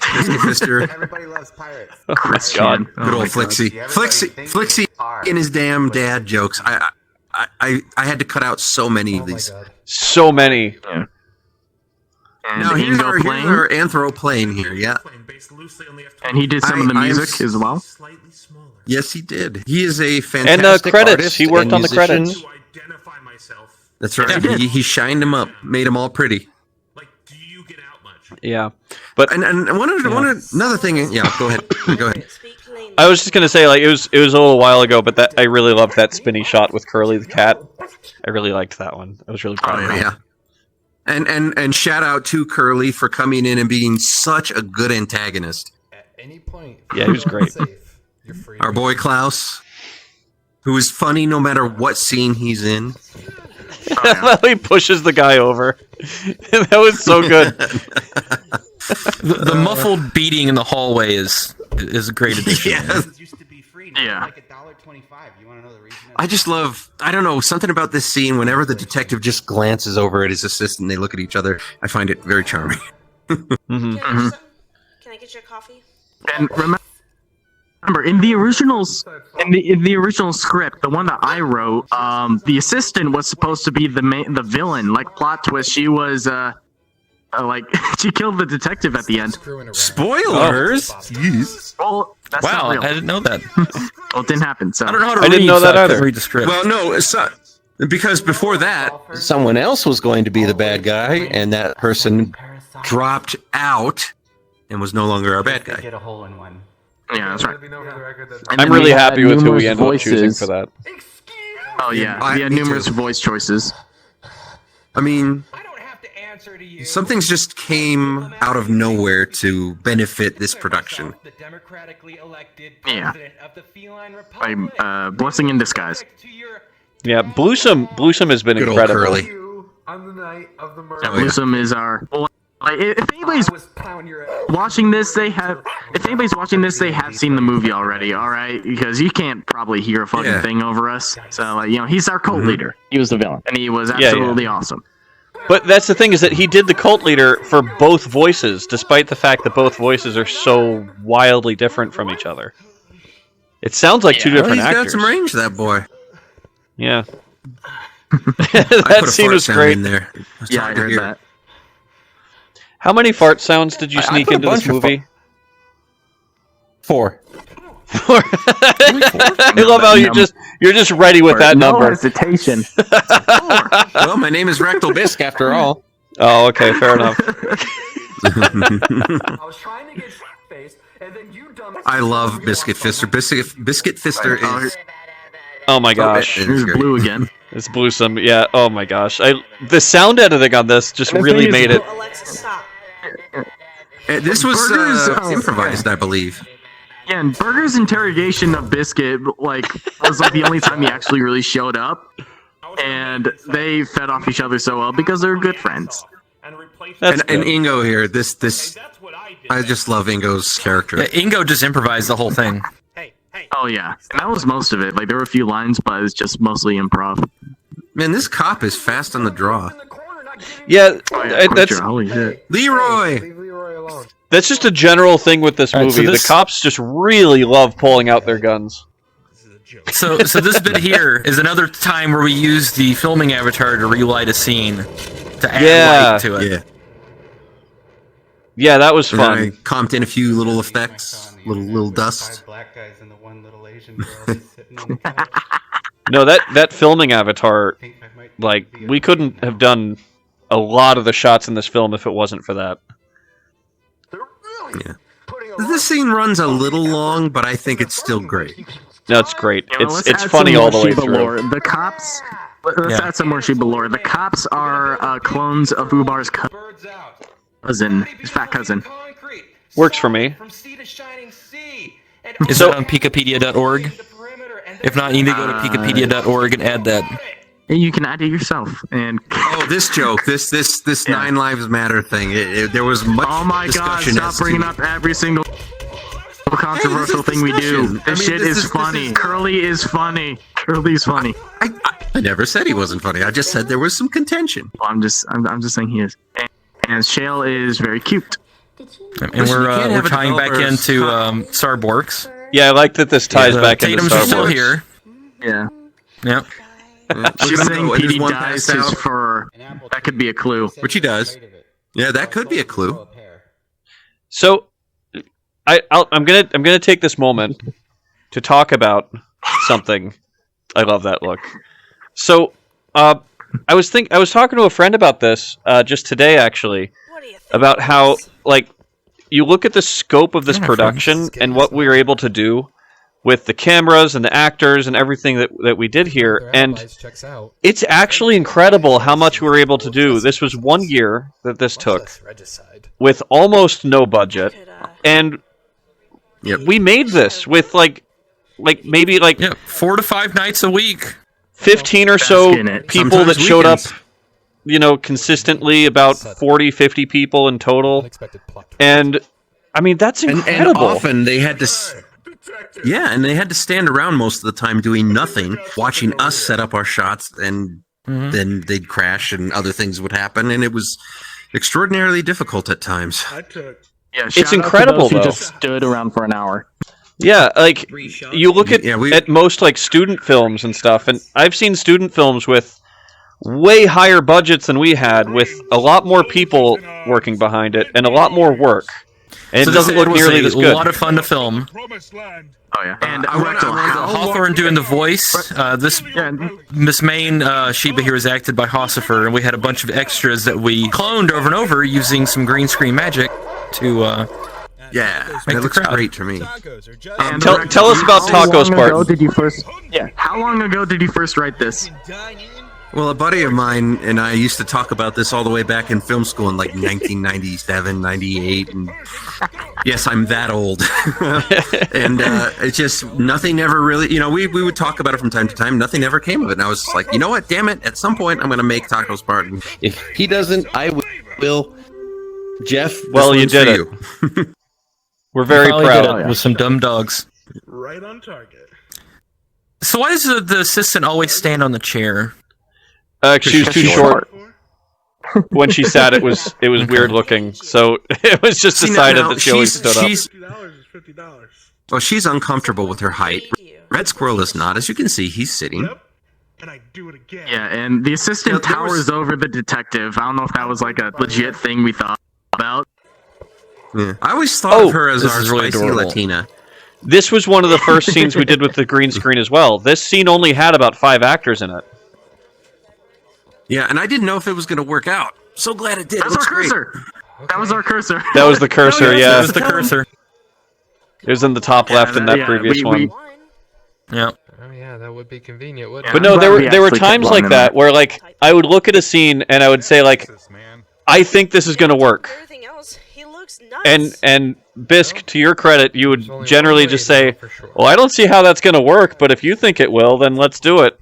Mr. Everybody loves pirates. Christian. Good old Flixie. Flixie and his damn dad jokes. I had to cut out so many of these. So many. Yeah. And now here's our Anthroplane here, yeah. And he did some of the music as well. Yes, he did. He is a fantastic and the credits. artist He worked on the credits. That's right. Yeah. He shined them up, made them all pretty. Yeah, but another thing. Yeah, go ahead. Go ahead. I was just gonna say, like, it was a little while ago, but that I really loved that spinny shot with Curly the cat. I really liked that one. I was really proud of it. Yeah. And shout out to Curly for coming in and being such a good antagonist. At any point, Yeah, he was great. you're free. Our boy Klaus, who is funny no matter what scene he's in. He pushes the guy over. That was so good. The muffled beating in the hallway is a great addition. Yeah. Yeah. I just love, I don't know, something about this scene. Whenever the detective just glances over at his assistant and they look at each other, I find it very charming. Can I get your coffee? And remember, in the originals, in the original script, the one that I wrote, the assistant was supposed to be the villain. Like plot twist, she was like she killed the detective at the end. Spoilers. Well, that's not Wow, real. I didn't know that. Well, it didn't happen. So I don't know how to I read. didn't know that so I couldn't either. Read the script. Well, no, because before that, someone else was going to be the bad guy, and that person dropped out and was no longer our bad guy. Get a hole in one. Yeah, that's right. And I'm then really we had happy with who we numerous ended up choosing voices. for that. Oh yeah, we had me numerous too. voice choices. I mean, some things just came out of nowhere to benefit this production. Yeah, blessing in disguise. Yeah, Bluesome has been Good old incredible. Curly. On the night of the murder. Yeah, Bluesome is our. Well, like, if anybody's watching this, they have. If anybody's watching this, they have seen the movie already. All right, because you can't probably hear a fucking thing over us. So, like, he's our cult leader. He was the villain, and he was absolutely awesome. But that's the thing, is that he did the cult leader for both voices, despite the fact that both voices are so wildly different from each other. It sounds like two different He's actors. got some range, that boy. Yeah. I That put a scene fart was sound great. in there. It's Yeah, I hard to heard hear. that. How many fart sounds did you I sneak put a into this bunch of movie? 4. I love how you're just ready with that no number. hesitation. Well, my name is Rectal Bisque after all. Oh, okay, fair enough. I was trying to get faced, and then you dumb. I love Biscuit Fister. Biscuit Fister is. Oh my gosh. Here's Blue again. It's Bluesome. Yeah. Oh my gosh. The sound editing on this just really made it. Alexa, stop. This was Burgers, improvised, I believe. Yeah, and Burger's interrogation of Biscuit, like, was like the only time he actually really showed up, and they fed off each other so well because they're good friends. That's And good. Ingo here, this, I just love Ingo's character. Yeah, Ingo just improvised the whole thing. Oh yeah, and that was most of it. Like, there were a few lines, but it's just mostly improv. Man, this cop is fast on the draw. Yeah, Oh, yeah, that's Quacher, holy shit. Leroy! Leave Leroy alone. that's just a general thing with this All right, so movie. this- The cops just really love pulling out their guns. So this bit here is another time where we use the filming avatar to relight a scene to add light to it. Yeah. Yeah, that was And then fun. I comped in a few little effects, little dust. 5 black guys and the one little Asian girl just sitting on the couch. No, that filming avatar, I think I might like, be we couldn't have done a lot of the shots in this film if it wasn't for that. Yeah. This scene runs a little long, but I think it's still great. No, it's great. Yeah, well, let's It's add funny some all the more way Sheba through. lore. The cops. Let's Yeah. add some more Sheba lore. The cops are clones of Ubar's Birds out. cousin, his fat cousin. Concrete. Works for me. From sea to shining sea. And Is So- that on Pikapedia.org? the perimeter and If not, you need to go to Pikapedia.org and add that. And you can add it yourself. And Oh, this joke, this Yeah. 9 Lives Matter thing. There was much oh my god, discussion stop as to- bringing up every single controversial thing we do. discussion. This I mean, shit this is is- funny. Curly is funny. Curly's funny. I never said he wasn't funny. I just said there was some contention. Well, I'm just saying he is. And Shale is very cute. And Listen, you can't we're have a tying back developer into stop. Starborks. Yeah, I like that this ties back into Tatum's Star still Wars. here. Yeah. Yep. She's saying There's PD one dies passed his out. fur. That could be a clue. Which he does. Yeah, that could be a clue. So, I'm gonna take this moment to talk about something. I love that look. So, I was talking to a friend about this just today, actually, about how, like, you look at the scope of this production and what we were able to do with the cameras and the actors and everything that we did here, and it's actually incredible how much we were able to do. This was 1 year that this took, with almost no budget, and we made this with like maybe 4 to 5 nights a week, 15 or so Basking it. people Sometimes that showed up, weekends. consistently, about 40, 50 people in total, and I mean that's And incredible. often they had to Yeah, and they had to stand around most of the time doing nothing, watching us set up our shots, and then they'd crash and other things would happen, and it was extraordinarily difficult at times. Yeah, It's incredible, He though. just stood around for an hour. Yeah, like you look at most like student films and stuff, and I've seen student films with way higher budgets than we had, with a lot more people working behind it and a lot more work, and So it doesn't look nearly as a good. lot of fun to film. Oh yeah, and Hawthorne doing the voice. This Miss Main Sheba here is acted by Hossifer, and we had a bunch of extras that we cloned over and over using some green screen magic to. Yeah, make it the looks crowd. great to me. And Tell us about how long tacos, ago Spartan. did you first? Yeah, how long ago did you first write this? Well, a buddy of mine and I used to talk about this all the way back in film school in like 1997, 98, and yes, I'm that old. And it's just nothing ever really, we would talk about it from time to time. Nothing ever came of it. And I was just like, you know what? Damn it! At some point, I'm going to make Taco Spartan. If he doesn't, I will. Jeff, Well, you this one's did for you. We're very Finally proud. did it with some dumb dogs. Right on target. So why does the assistant always stand on the chair? She was too short. When she sat, it was weird looking. So it was just decided that she always stood up. Well, she's uncomfortable with her height. Red Squirrel is not. As you can see, he's sitting. Yeah, and the assistant towers over the detective. I don't know if that was like a legit thing we thought about. Yeah. I always thought of her as this our is really spicy adorable. Latina. This was one of the first scenes we did with the green screen as well. This scene only had about 5 actors in it. Yeah, and I didn't know if it was going to work out. So glad it did. That's our cursor. That was our cursor. That was the cursor, yeah. That was the cursor. It was in the top left in that previous one. Yeah. Oh yeah, that would be convenient, wouldn't But it? no, there were times like that where like I would look at a scene and I would say like, I think this is going to work. And Bisque, to your credit, you would generally just say, well, I don't see how that's going to work, but if you think it will, then let's do it.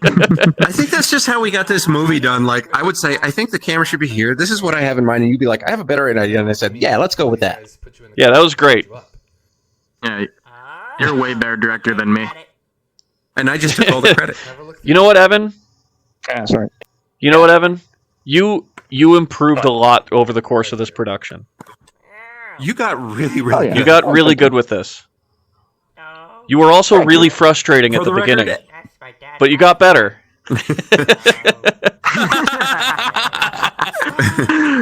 I think that's just how we got this movie done. Like, I would say, I think the camera should be here. This is what I have in mind. And you'd be like, I have a better idea. And I said, yeah, let's go with that. Yeah, that was great. Yeah, you're a way better director than me. And I just took all the credit. You know what, Evan? Yeah, sorry. You know what, Evan? You improved a lot over the course of this production. You got really, really good. You got really good with this. You were also really frustrating at the beginning. But you got better.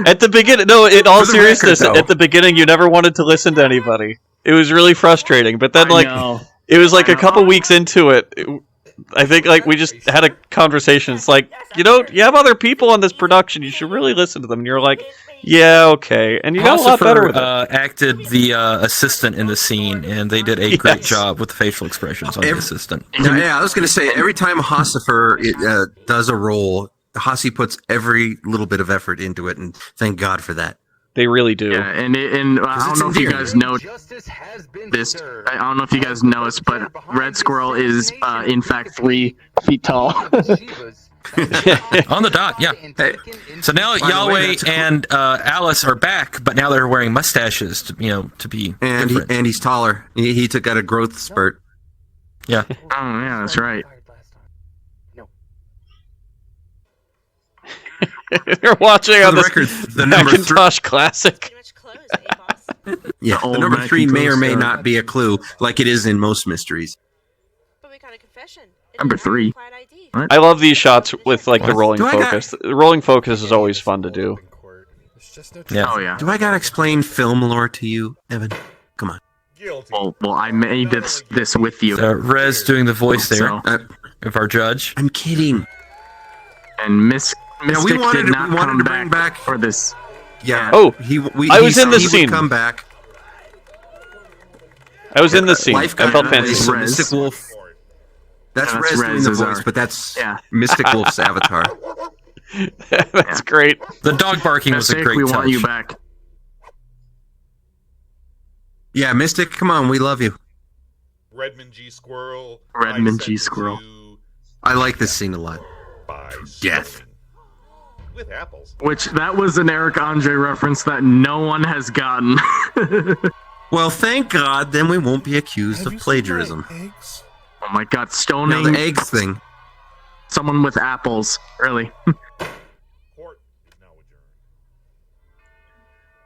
At the beginning, no, in all seriousness, at the beginning you never wanted to listen to anybody. It was really frustrating. But then, like, it was like a couple weeks into it, I think, like, we just had a conversation. It's like, you have other people on this production. You should really listen to them. And you're like, yeah, okay. And you got a lot better with it. Acted the assistant in the scene, and they did a great job with the facial expressions on the assistant. Yeah, I was going to say, every time Hossifer does a role, Hossie puts every little bit of effort into it, and thank God for that. They really do. Yeah, and I don't know if you guys know this. I don't know if you guys know this, but Red Squirrel is in fact 3 feet tall. On the dot, yeah. Hey. So now Yahweh and Alice are back, but now they're wearing mustaches to be and different. And he's taller. He took out a growth spurt. Yeah. Oh yeah, that's right. You're watching on this record, the number Macintosh Classic. Yeah, the number 3 may or may not be a clue, like it is in most mysteries. Number 3. What? I love these shots with like the rolling focus. The rolling focus is always fun to do. Yeah. Oh yeah. Do I gotta explain film lore to you, Evan? Come on. Well, I made this with you. Rez doing the voice there of our judge. I'm kidding. And Mystic did not come to bring back for this. Yeah. Oh, I was in this the scene. Come back. I was in the scene. I felt fancy. Mystic Wolf. That's Rez doing the voice, but that's Mystic Wolf's avatar. That's great. The dog barking was a great we touch. want you back. Yeah, Mystic, come on, we love you. Redmond G. Squirrel. Redmond G. Squirrel. I like this scene a lot. Death. With apples. Which, that was an Eric Andre reference that no one has gotten. Well, thank God, then we won't be accused of plagiarism. Oh my God, Now stoning the eggs thing. someone with apples. Really.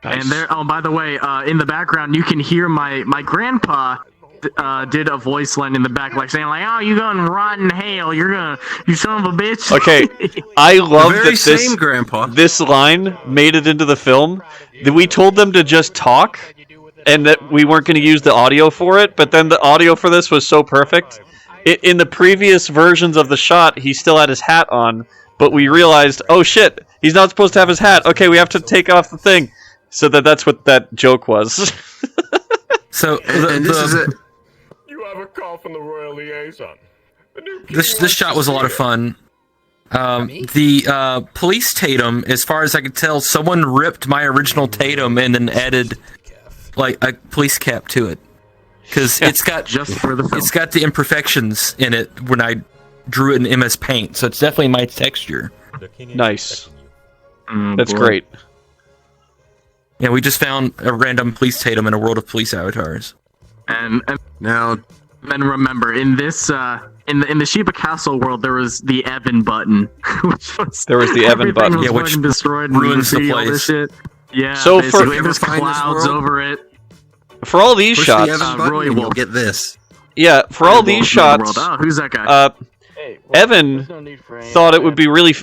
Nice. And there. Oh, by the way, in the background, you can hear my grandpa did a voice line in the back, like saying, like, "Oh, you gonna rot in hell? You son of a bitch." Okay, I love very that same grandpa. this line made it into the film. That we told them to just talk, and that we weren't going to use the audio for it. But then the audio for this was so perfect. In the previous versions of the shot, he still had his hat on, but we realized, oh shit, he's not supposed to have his hat. Okay, we have to take off the thing. So that's what that joke was. So And this is it. You have a call from the royal liaison. this shot was a lot of fun. The police Tatum, as far as I could tell, someone ripped my original Tatum and then added like a police cap to it, because it's got just for the film. It's got the imperfections in it when I drew it in MS Paint, so it's definitely my texture. Nice. Oh, That's boy. great. Yeah, we just found a random police Tatum in a world of police avatars. And Now, then remember, in this in the Sheba Castle world, there was the Evan button, which was There was the Evan button. was Yeah, which fucking destroyed. ruins the graffiti, all place. this shit. Yeah. So for- basically, Ever there's find this clouds world? over it. For all these push shots, the Evan button Roy and you'll Wolf. get this. yeah, for all these shots, World. Oh, who's that guy? Evan thought it would be really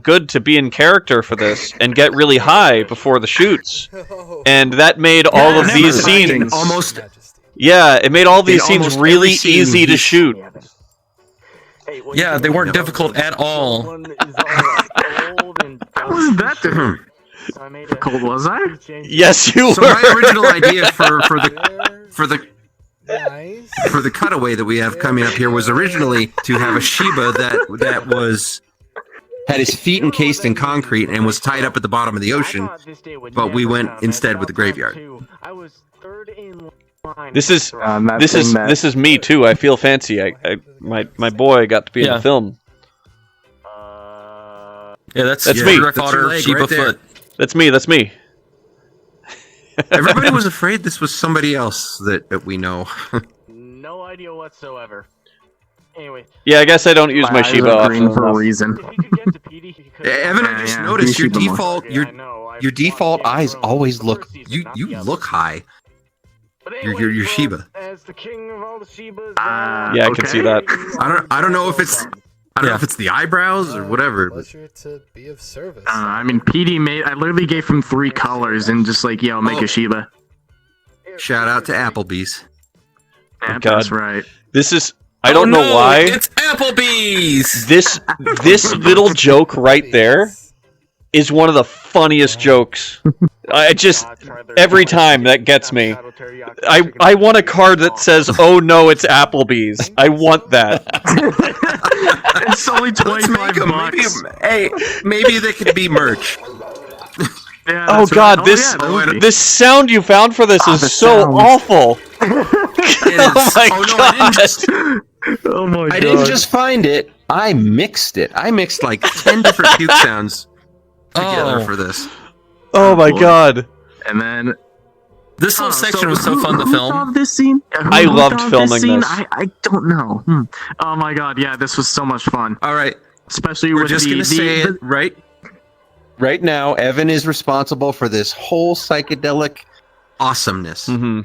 good to be in character for this and get really high before the shoots, and that made all of these scenes Almost. Yeah, it made all these Made scenes almost really every scene asy to he's- shoot. Yeah, they weren't difficult at all. How was that to him? Cold was I? Yes, you So were. my original idea for the cutaway that we have coming up here was originally to have a Sheba that was had his feet encased in concrete and was tied up at the bottom of the ocean, but we went instead with the graveyard. This is this is me too. I feel fancy. My boy got to be in Yeah. the film. Yeah, that's me. Giraffe That's your Otter, leg Sheba right there. Foot. That's me. That's me. Everybody was afraid this was somebody else that we know. No idea whatsoever. Anyway. Yeah, I guess I don't use my eyes Sheba are often green for a enough. reason. Evan, I just Yeah, noticed your you should be more. default your default eyes always look you look high. Your Sheba. As the king of all the Shebas, Yeah, I can see that. I don't know if it's if it's the eyebrows or whatever. But. Pleasure to be of service. I mean, PD made. I literally gave him 3 colors and just like, yo, make a Sheba. Shout out to Applebee's. Yeah, God. that's right. This is. I don't know no, why. It's Applebee's. This little joke right there is one of the funniest jokes. I just every time that gets me. I want a card that says, "Oh no, it's Applebee's." I want that. It's only Let's make $25. maybe they could be merch. Yeah, Oh that's God, right. this yeah, that would be. this sound you found for this is the so sounds. awful. It Oh is. my Oh, no, God. Oh my I God. didn't just find it. I mixed it. I mixed like 10 different puke sounds together for this. Oh my boy. God. And then This whole section was so who- fun to who film. thought of this scene? Yeah, I who loved thought of filming scene? this. I don't know. Oh my God, yeah, this was so much fun. All right, Especially we're with just the, gonna say the, it right now. Evan is responsible for this whole psychedelic awesomeness. Mm-hmm.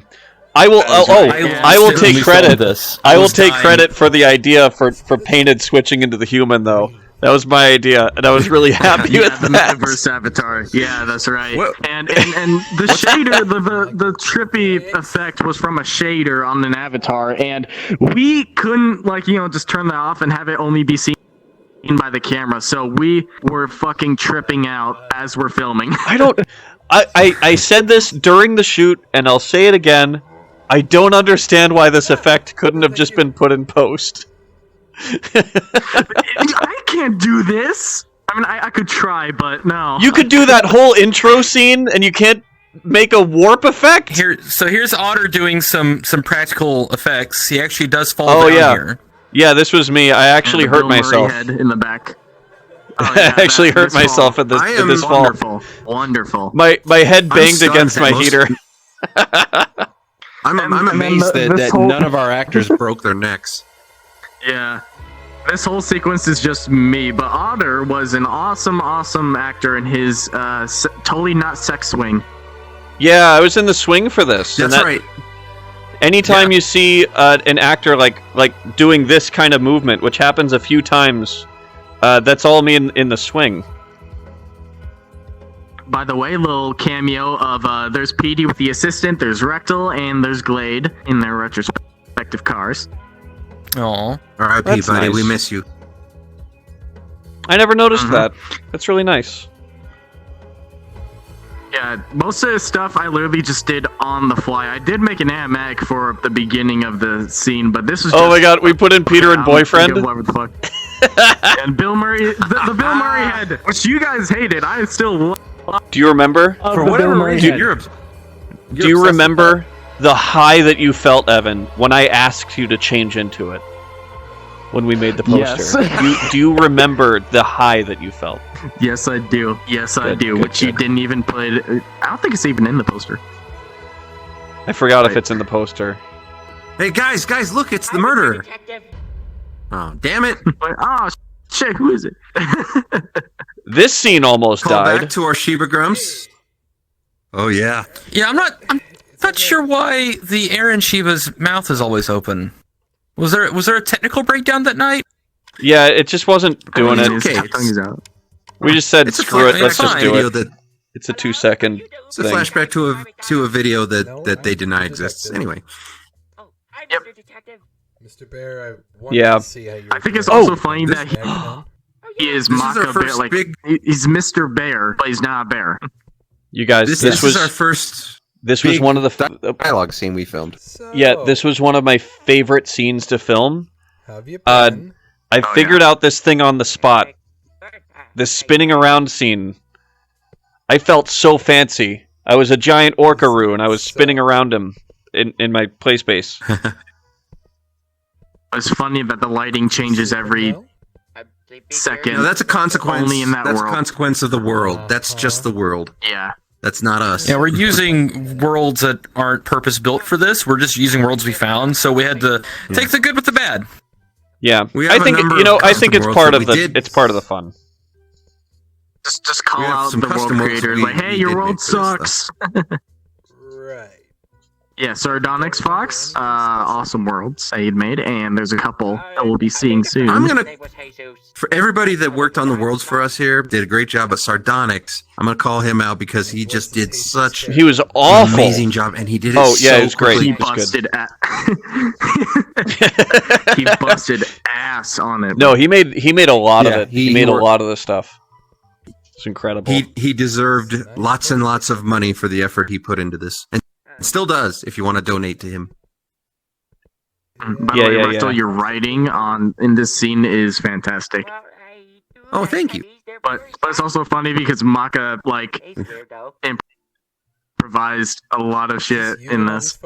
I will. I will take credit. I will take credit for the idea for Painted switching into the human, though. That was my idea, and I was really happy yeah, with the that. metaverse avatar. Yeah, that's right. What? And the shader, the trippy effect was from a shader on an avatar, and we couldn't just turn that off and have it only be seen by the camera. So we were fucking tripping out as we're filming. I said this during the shoot, and I'll say it again. I don't understand why this effect couldn't have just been put in post. I can't do this. I mean, I could try, but no. You could do that whole intro scene, and you can't make a warp effect? So here's Otter doing some practical effects. He actually does fall down here. Yeah, this was me. I actually hurt myself. Head in the back. I actually hurt myself at this fall. Wonderful. My head banged stunned against that my most- heater. I'm amazed that none of our actors broke their necks. Yeah. This whole sequence is just me, but Otter was an awesome actor in his totally not sex swing. Yeah, I was in the swing for this. That's right. Anytime you see an actor like doing this kind of movement, which happens a few times, that's all me in the swing. By the way, little cameo of there's Petey with the assistant, there's Rectal, and there's Glade in their retrospective cars. Aw. R.I.P. That's buddy, nice. we miss you. I never noticed that. That's really nice. Yeah, most of the stuff I literally just did on the fly. I did make an animatic for the beginning of the scene, but this was just... Oh my god, we put in Peter and Boyfriend? Whatever the fuck. And Bill Murray, the Bill Murray head, which you guys hated, I still love. Do you remember? For whatever reason, Do you remember the high that you felt, Evan, when I asked you to change into it? When we made the poster. Yes. Do you remember the high that you felt? Yes, I do. Yes, I do. good, Which you didn't even put... I don't think it's even in the poster. I forgot if it's in the poster. Hey, guys, look, it's the murderer. Oh, damn it. Oh, shit, who is it? This scene almost Call died. back to our Sheba Grumps. Oh, yeah. Yeah, I'm not sure why the Aaron Sheba's mouth is always open. Was there a technical breakdown that night? Yeah, it just wasn't doing it. Okay. We just said, screw it, let's just do it. That, It's a 2-second it's a thing. flashback to a video that they deny exists. Anyway. Yep. Mr. Bear, I want Yeah. to see how you I think it's also funny that he is This is our Maka Bear. first Like, big- he's Mr. Bear, but he's not a bear. You guys, This is our first this was big one of the dialogue scene we filmed. yeah, this was one of my favorite scenes to film. Have you been? I figured out this thing on the spot. This spinning around scene. I felt so fancy. I was a giant orcaroo and I was spinning around him in my play space. It's funny that the lighting changes every second. No, that's a consequence. Only in that that's world. a consequence of the world. That's just the world. Yeah. That's not us. Yeah, we're using worlds that aren't purpose built for this. We're just using worlds we found, so we had to take the good with the bad. Yeah, We I have a think number I of think custom it's worlds part that of we the did. it's part of the fun. Just call We have out some the world custom worlds creators. we- Like, hey, we your did world make for this sucks. Right. Yeah, Sardonyx Fox, awesome worlds that he'd made, and there's a couple that we'll be seeing soon. I'm gonna, for everybody that worked on the worlds for us here, did a great job. But Sardonyx, I'm gonna call him out because he just did such He was awful. amazing job, and he did it. Oh, yeah, so it was great. He quickly. It was busted he busted ass on it. No, he made a lot of Yeah, it. He made a lot of the stuff. It's incredible. He deserved lots and lots of money for the effort he put into this, and still does. If you want to donate to him. By the way, Rectal, your writing in this scene is fantastic. Oh, thank you. But it's also funny because Maka improvised a lot of shit in this.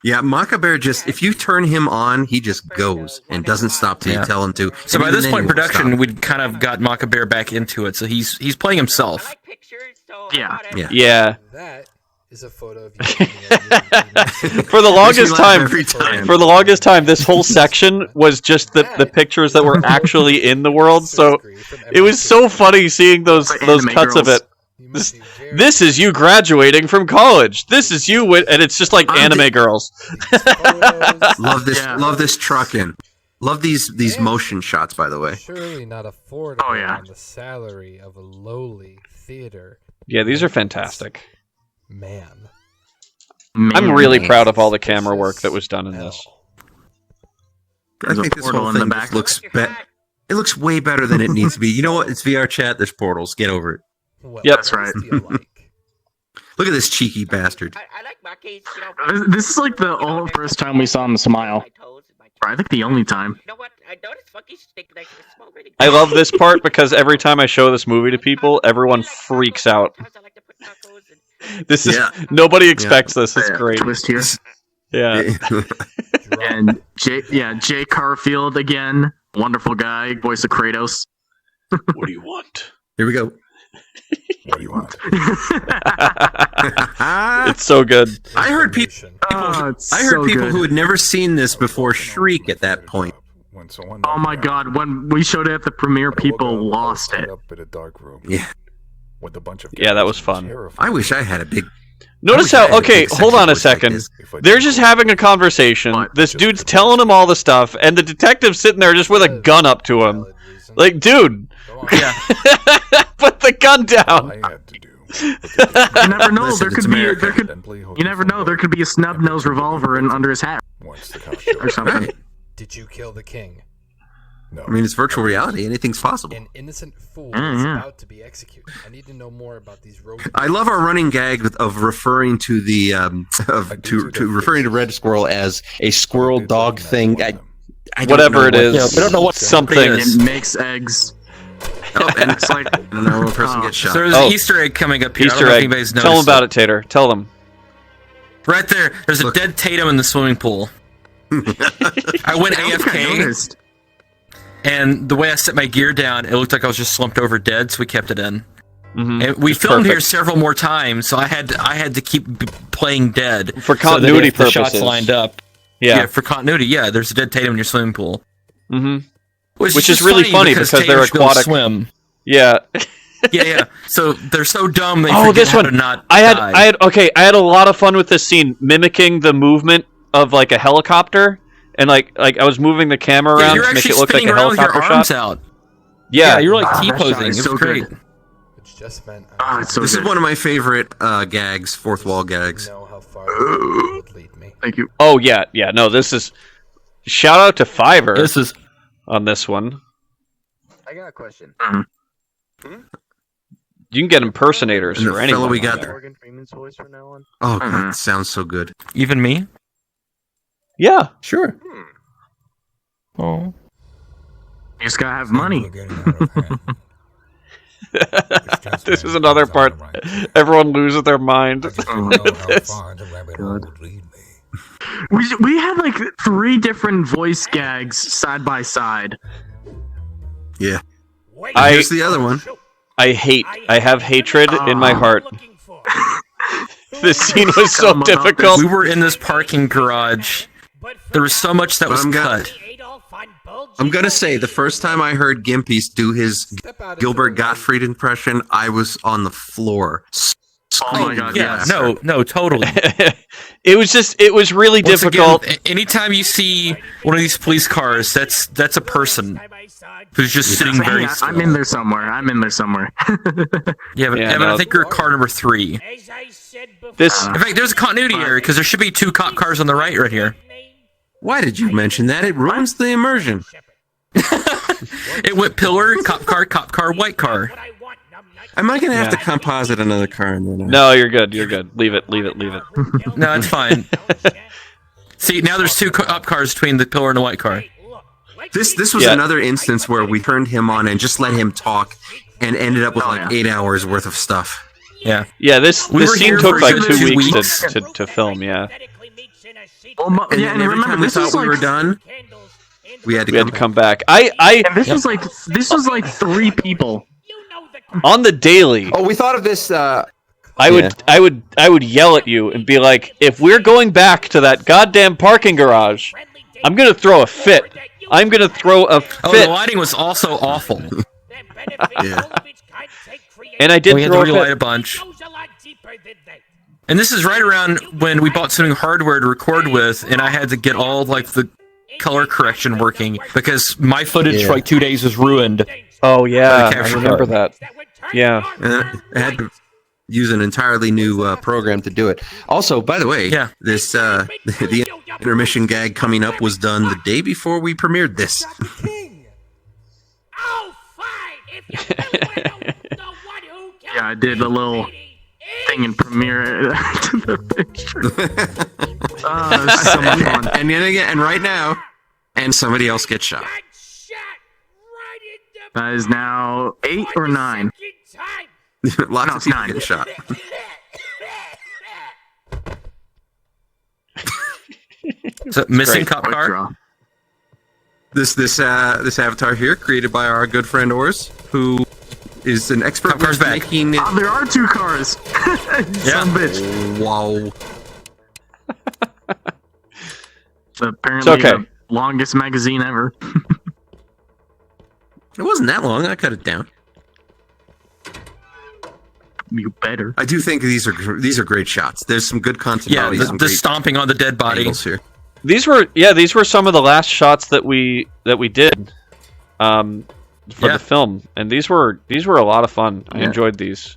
Yeah, Maka Bear just, if you turn him on, he just goes and doesn't stop till you tell him to. So And by even this then point he in won't production, stop. we'd kind of got Maka Bear back into it, so he's playing himself. Yeah. Yeah. That is a photo of you. For the longest laugh time, every time. for the longest time, this whole section was just the pictures that were actually in the world. So it was so funny seeing those anime cuts of girls. it. This is you graduating from college. This is you, and it's just like anime girls. Love this trucking. Love these motion shots, by the way. Surely not affordable Oh, yeah. on the salary of a lowly theater. Yeah, these are fantastic. Man. I'm really proud of all the camera work that was done in this. I think this whole thing just looks it looks way better than it needs to be. You know what? It's VR chat. There's portals. Get over it. Yep, that's right. Look at this cheeky bastard. This is like the first time we saw him smile. Or I think the only time. I love this part because every time I show this movie to people, everyone freaks out. This is nobody expects this. It's great. Twist here. Yeah. And Jay Carfield again, wonderful guy, voice of Kratos. What do you want? Here we go. What do you want? It's so good. I heard people. It's I heard so people good. who had never seen this before shriek at that point. Oh my god, when we showed it at the premiere, people lost it. Up in a dark room. Yeah. With a bunch of Yeah, that was fun. I wish I had a big. Notice I wish I how, had a okay, big hold section on a push like second. this. They're just having a conversation. This dude's telling him all the stuff, and the detective's sitting there just with a gun up to him. Like, dude, Yeah. put the gun down. You never know. Listen, There it's could be. America. You never know. There could be a snub nose revolver under his hat or something. Right. Did you kill the king? No. I mean, it's virtual reality. Anything's possible. An innocent fool Mm, is yeah. about to be executed. I need to know more about these road. I love our running gag of referring to the to referring to Red Squirrel as a squirrel dog thing. I don't Whatever know it what- is. Yeah, we don't know what Something. It makes eggs. Oh, and it's like no one person gets So shot. there's Oh. an Easter egg coming up here. I Easter don't know if egg. anybody's Tell them noticed about it, Tater. Tell them. Right there. There's a dead Tatum in the swimming pool. I went I think I AFK, noticed. and the way I set my gear down, it looked like I was just slumped over dead, so we kept it in. Mhm. And we It's filmed here perfect. several more times, so I had to keep playing dead For so that continuity if the shots purposes. lined up. Yeah. For continuity. Yeah, there's a dead Tatum in your swimming pool, Mm-hmm. which Is just really funny because Tatum they're should be able to aquatic. swim. Yeah. Yeah. So they're so dumb they Oh, forget this how one. to not I die. had a lot of fun with this scene, mimicking the movement of like a helicopter, and like I was moving the camera Yeah, around you're to make actually it look like spinning a around with your helicopter arms shot. out. Yeah, you're like that T-posing. shot is It was so great. good. Which just meant It's so This good. is one of my favorite gags, fourth wall gags. know how far it would lead me. Thank you. Oh yeah. No, this is shout out to Fiverr This is on this one. I got a question. You can get impersonators And the for fellow anyone. we got on there. Morgan Freeman's voice from now on. Oh, God, it sounds so good. even me. Yeah. Sure. Oh. You just gotta have money. This is another part. Everyone loses their mind. We had like 3 different voice gags side by side. Yeah. I- Here's the other one. I have hatred in my heart. This scene was so Tell 'em about difficult. We were in this parking garage. There was so much that was cut. I'm gonna say the first time I heard Gimpy do his Gilbert Gottfried impression, I was on the floor. Oh my god, Yeah, yes. no, totally. It was really Once difficult. again, anytime you see one of these police cars, that's a person who's just sitting very still. I'm in there somewhere. Yeah, but Yeah, Evan, no. I think you're car number 3. This In fact, there's a continuity error because there should be 2 cop cars on the right here. Why did you mention that? It ruins the immersion. It went pillar, cop car, white car. Am I gonna have to composite another car? no, you're good. You're good. Leave it. No, it's fine. See, now there's 2 cop cars between the pillar and the white car. This was Yeah. another instance where we turned him on and just let him talk, and ended up with like 8 hours worth of stuff. Yeah. Yeah, this We were here scene took for like a 2 good weeks 2 weeks. to film. Yeah, Well, And yeah, then and every remember, time we this thought was we like, were done, we had to we had come to come back. I and this was like 3 people. on the daily. Oh, we thought of this. I would yell at you and be like, if we're going back to that goddamn parking garage, I'm gonna throw a fit. I'm gonna throw a Oh, fit. the lighting was also awful. Yeah. And I did We had to throw a relight a fit. bunch. And this is right around when we bought some new hardware to record with, and I had to get all like the color correction working because my footage for like 2 days was ruined. Oh yeah, By the I capture remember card. that. Yeah. I had to use an entirely new program to do it. Also, by the way, Yeah. this the intermission gag coming up was done the day before we premiered this. Yeah, I did a little thing in Premiere to the picture. Oh, it's so much fun. And then again, and right now, and somebody else gets shot. That is now 8 or 9. Lots No, of it's people 9. get shot. Is that missing Great. cop Quick car? draw. This avatar here, created by our good friend Ors, who is an expert Cop car's with back. making it. Oh, there are 2 cars. Son of a bitch. Wow. It's apparently It's okay. the longest magazine ever. It wasn't that long. I cut it down. You better. I do think these are great shots. There's some good continuity. Yeah, some the great stomping on the dead body. angles here. These were some of the last shots that we did for the film, and these were a lot of fun. I enjoyed these.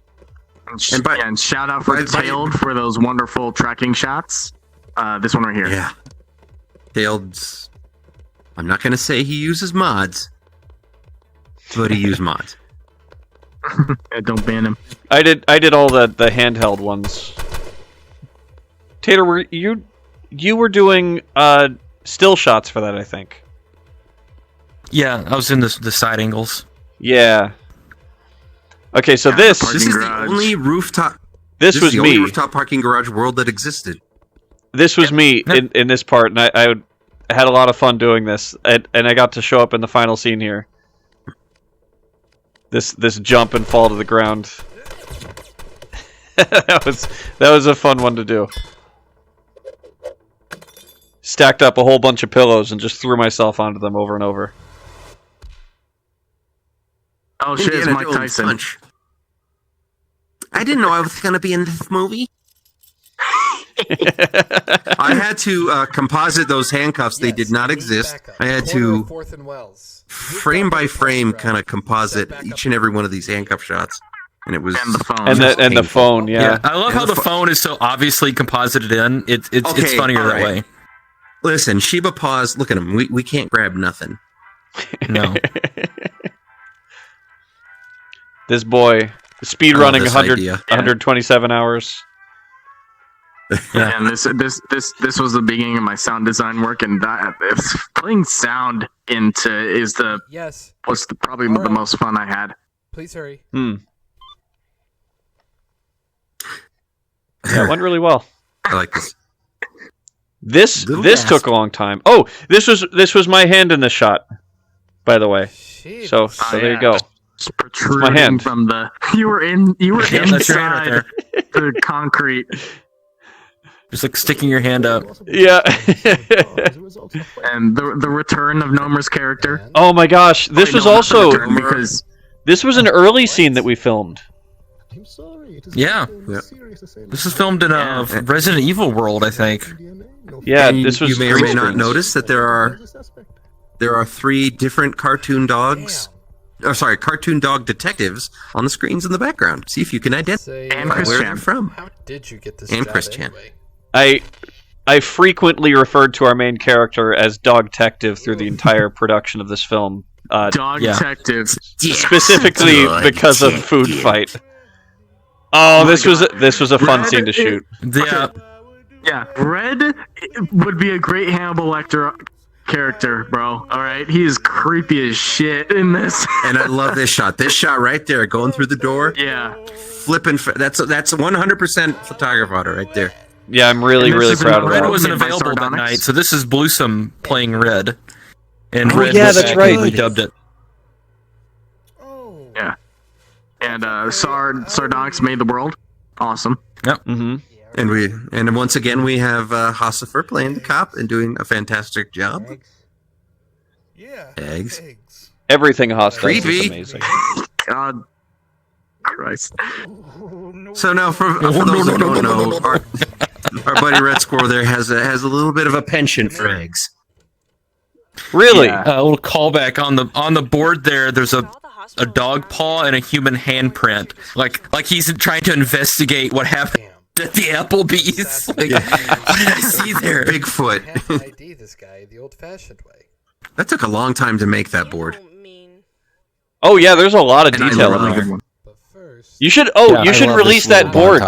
And shout out for Tailed for those wonderful tracking shots. This one right here. Yeah. Tailed's. I'm not gonna say he uses mods, but he used mods. Don't ban him. I did all the handheld ones. Tater, were you were doing still shots for that, I think. Yeah, I was in the side angles. Yeah. Okay, so this is the only rooftop. This was the me. only rooftop parking garage world that existed. This was me in this part, and I had a lot of fun doing this, and I got to show up in the final scene here. This jump and fall to the ground. that was a fun one to do. Stacked up a whole bunch of pillows and just threw myself onto them over and over. Oh shit, it's Indiana Mike Jones Tyson. Punch. I didn't know I was gonna be in this movie. I had to composite those handcuffs. They did not exist. I had to frame by frame kind of composite each and every one of these handcuff shots, and it was And the phone. And the phone, yeah. I love how the phone is so obviously composited in. It's funnier that way. Listen, Sheba paused. Look at him. We can't grab nothing. No. This boy, speed I love running this 100, idea. 127 hours. Yeah. And this was the beginning of my sound design work, and that putting sound into was probably the most fun I had. Please hurry. Yeah, it went really well. I like this. This Little this gasp. took a long time. Oh, this was my hand in the shot, by the way. So there you go. Just protruding my hand. from the you were Yeah, that's your hand right inside the concrete. Just like sticking your hand up. Yeah. And the return of Nomer's character. Oh my gosh, this was also because this was an early scene that we filmed. Yeah. This is filmed in a Resident Evil world, I think. Yeah, And this was. You may or green may not screens. notice that there are 3 different cartoon dogs. Oh, sorry, cartoon dog detectives on the screens in the background. See if you can identify And where Chris they're Chan. from. How did you get this And job Chris Chan. anyway? I frequently referred to our main character as Dog Detective through the entire production of this film. Dog Detective. Specifically Dog because of food fight. Oh, this was a fun Red scene to shoot. Yeah, Red would be a great Hannibal Lecter character, bro. All right, he is creepy as shit in this. And I love this shot. This shot right there, going through the door. Yeah, Flipping. That's 100% photographer auto right there. Yeah, I'm really proud of Red that. wasn't Made by available that Sardonyx. night, so this is Bluesome playing Red. And Oh, Red yeah, was that's back right. and We dubbed it. yeah. And Sardonyx made the world. Awesome. Yep. Mm-hmm. And once again we have Hossifer playing the cop and doing a fantastic job. Yeah. Eggs. Everything Haas does is Creepy. amazing. God Christ. So now for those who don't know, our buddy Red Squirrel there has a little bit of a penchant for eggs. Really? A little callback on the board there. There's a dog paw and a human handprint. Like he's trying to investigate what happened at the Applebee's. Like, what did I see there? Bigfoot. Have to ID this guy the old-fashioned way. That took a long time to make that board. Oh yeah, there's a lot of And I detail love in it. there. You should you should release that board.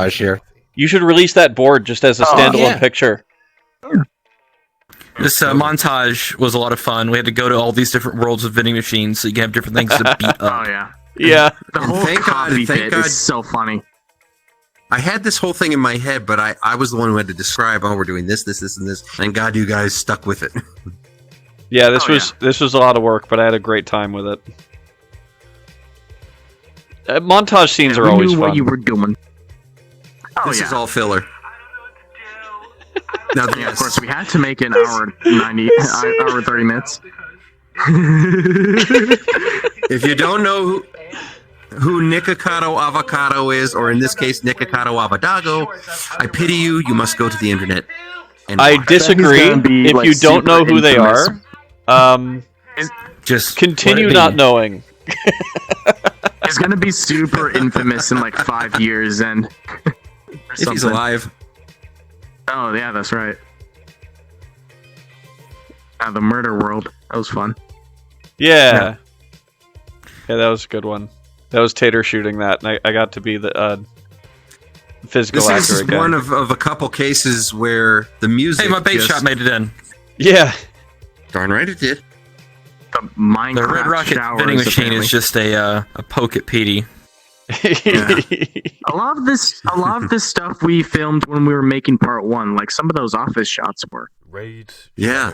You should release that board just as a standalone picture. This montage was a lot of fun. We had to go to all these different worlds of vending machines so you can have different things to beat up. Oh yeah. Yeah. The And whole thank God- coffee thank bit God- is so funny. I had this whole thing in my head, but I was the one who had to describe, oh, we're doing this, and this. Thank God you guys stuck with it. Yeah, this was a lot of work, but I had a great time with it. montage scenes are we always knew fun. what you were doing. Oh, This yeah. is all filler. Now, Yeah, of course, we had to make an hour 30 minutes. If you don't know who Nikocado Avocado is, or in this case, Nikocado Avadago, I pity you. You must go to the internet. And I watch. disagree. gonna be, If like, you don't know super who they infamous. are, Just continue let it not be. knowing. He's gonna be super infamous in like 5 years, and If he's alive. Oh yeah, that's right. The murder world. That was fun. Yeah, that was a good one. That was Tater shooting that, and I got to be the physical This actor is again. one of a couple cases where the music. Hey, my bait just- shot made it in. Yeah. Darn right it did. The Minecraft The Red Rocket showers, vending machine apparently. is just a poke at Petey. A lot of this stuff we filmed when we were making part 1. Like some of those office shots were. Raid. Yeah.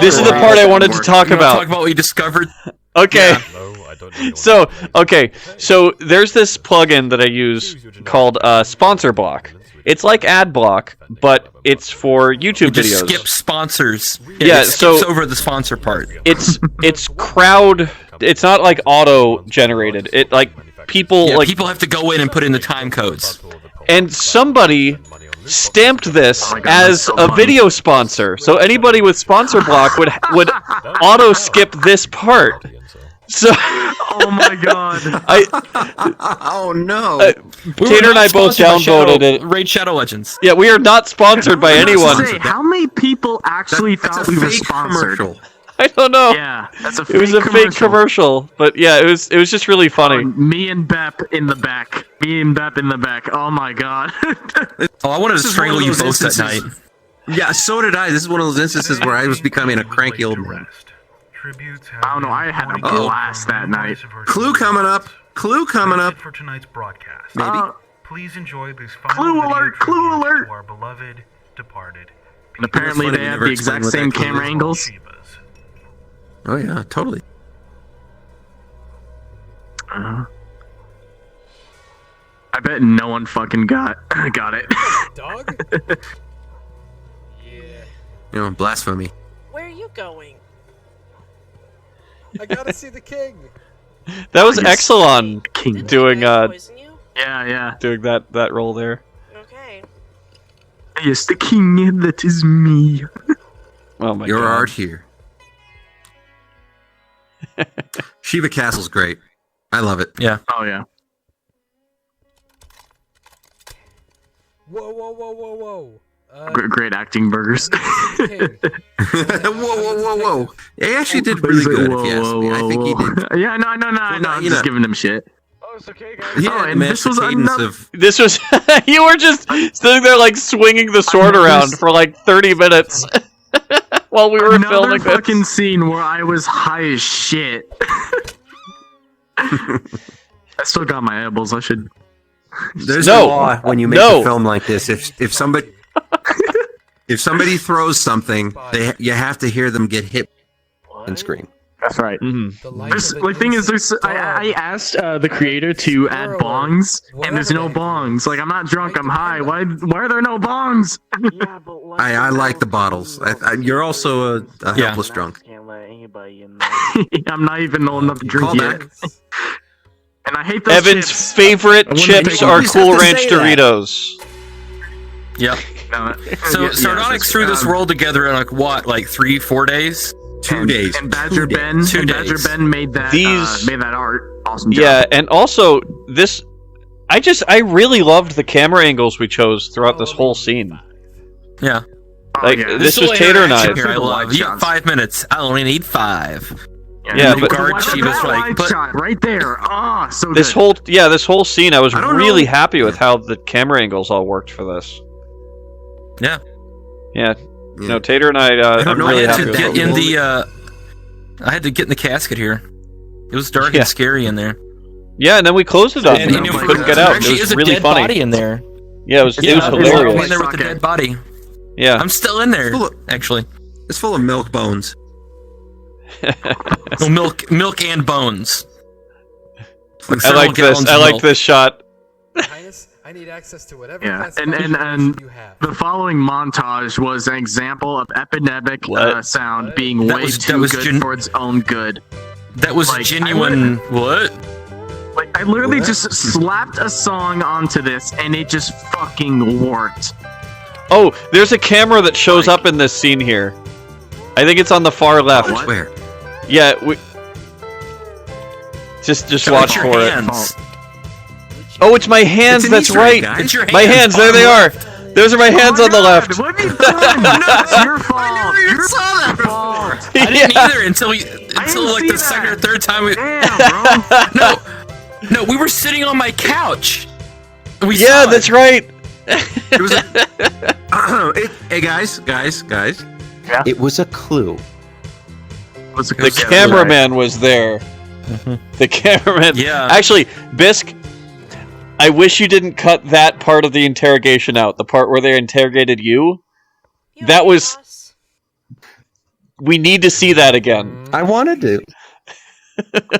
This is the part I wanted to talk You wanna about. Talk about what we discovered. Okay. Yeah. No, I don't know. So there's this plugin that I use called Sponsor Block. It's like Ad Block, but it's for YouTube Just videos. skip sponsors. Yeah, it skips so- over the sponsor part. It's crowd. It's not like auto generated. It like people Yeah, like people have to go in and put in the time codes. and somebody stamped this Oh my God, as that's so a funny. video sponsor. So anybody with sponsor block would auto skip this part. So Oh my god. Oh no. Tater and I both downvoted it. Raid Shadow Legends. Yeah, we are not sponsored by I was anyone. gonna say, how many people actually That's thought a we were fake sponsored? commercial. I don't know. Yeah, that's a fake It was a fake commercial, but yeah, it was just really funny. Me and Bep in the back. Oh my god. Oh, I wanted to This is strangle one of you those both that night. instances- Yeah, so did I. This is one of those instances where I was becoming a cranky old man. I don't know. I had a blast that night. Clue coming up. Clue coming up. For tonight's broadcast. Maybe. Please enjoy this Clue final alert, video clue tribute alert. to our beloved departed. And apparently funny, they you have never the exact explained what same that clue camera is. angles. Oh yeah, totally. I bet no one fucking got it. Dog? You know, blasphemy. Where are you going? I gotta see the king. That was Yes. Exelon King. doing Poison you? Yeah. doing that role there. Okay. Yes, the king. That is me. Oh my Your god. art here. Shiva Castle's great. I love it. Yeah. Oh yeah. Whoa. Great acting burgers. Whoa. He actually did really good, if you ask me. I think he did. Yeah, no. I'm you just know. giving him shit. Oh, it's okay, guys. He Oh, had to and match this the was cadence another- of... This was you were just sitting there like swinging the sword never around for like 30 minutes while we were Another filming fucking this. scene where I was high as shit. I still got my elbows. I should. There's No. a law when you make No. a film like this. If somebody throws something, you have to hear them get hit and scream. That's right. Mm-hmm. There's, the thing is, I asked the creator to add bongs, and there's no bongs. Like, I'm not drunk, I'm high. Why are there no bongs? I like the bottles. You're also a helpless drunk. Can't let anybody in I'm not even old enough to drink Call yet. back. And I hate those Evan's chips. favorite I wouldn't chips take are one. Cool You have to Ranch say that. Doritos. Yep. No, So yeah, Sardonyx threw this world together in like what, like 3-4 days? 2 days. And Badger 2 days. Ben, 2 and Badger days. Ben made that These- art. Awesome job. Yeah, and also this I really loved the camera angles we chose throughout this whole scene. Yeah. Oh, Like yeah. this This was Tater and I. Here, I The love. wide You got shots. 5 minutes. I only need 5. Yeah, the but- guard Look at she was that like, wide but shot right there. Ah, so This good. whole scene I was I don't really know. happy with how the camera angles all worked for this. yeah. Yeah. Yeah. No, Tater and I I'm know, really I had happy to with get how in we- the I had to get in the casket here. It was dark Yeah. and scary in there. Yeah, and then we closed it up and, and we it was- couldn't get there out. It actually was is a really dead funny. body in there. Yeah, it was Yeah, I'm hilarious. in there with the dead body. Yeah. I'm still in there, Full of- actually. It's full of milk bones. No, milk and bones. I like this. I like this shot. Highness, I need access to whatever Yeah, and you have. the following montage was an example of epidemic sound being way too good for its own good. That was genuine. What? Like I literally just slapped a song onto this, and it just fucking worked. Oh, there's a camera that shows up in this scene here. I think it's on the far left. Where? Yeah, just watch for it. Oh, it's my hands. It's an That's Easter right. egg, guys. My hands. There they are. Those are my hands on the left. What have you done? It's your fault. I never even saw that before. I didn't either until like the second or third time. No, we were sitting on my couch. Yeah, that's right. It was hey guys. Yeah? It was a clue. The cameraman was there. The cameraman. Yeah. Actually, Bisque, I wish you didn't cut that part of the interrogation out. The part where they interrogated you. That was. We need to see that again. I wanted to.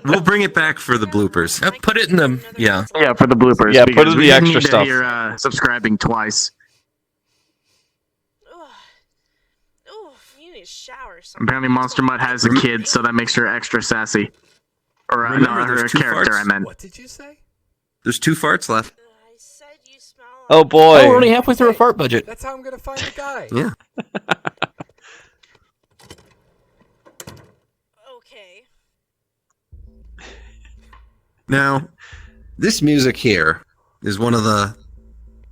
We'll bring it back for the bloopers. Put it in the Yeah, for the bloopers. Yeah, put in the we extra need stuff. To hear, subscribing twice. Ooh, you need a shower. Apparently, Monster Mutt has a kid, so that makes her extra sassy. Or her character. I meant. What did you say? There's 2 farts left. I said you smell. Oh boy. Oh, we're only halfway through a fart budget. That's how I'm gonna find the guy. Yeah. Okay. Now, this music here is one of the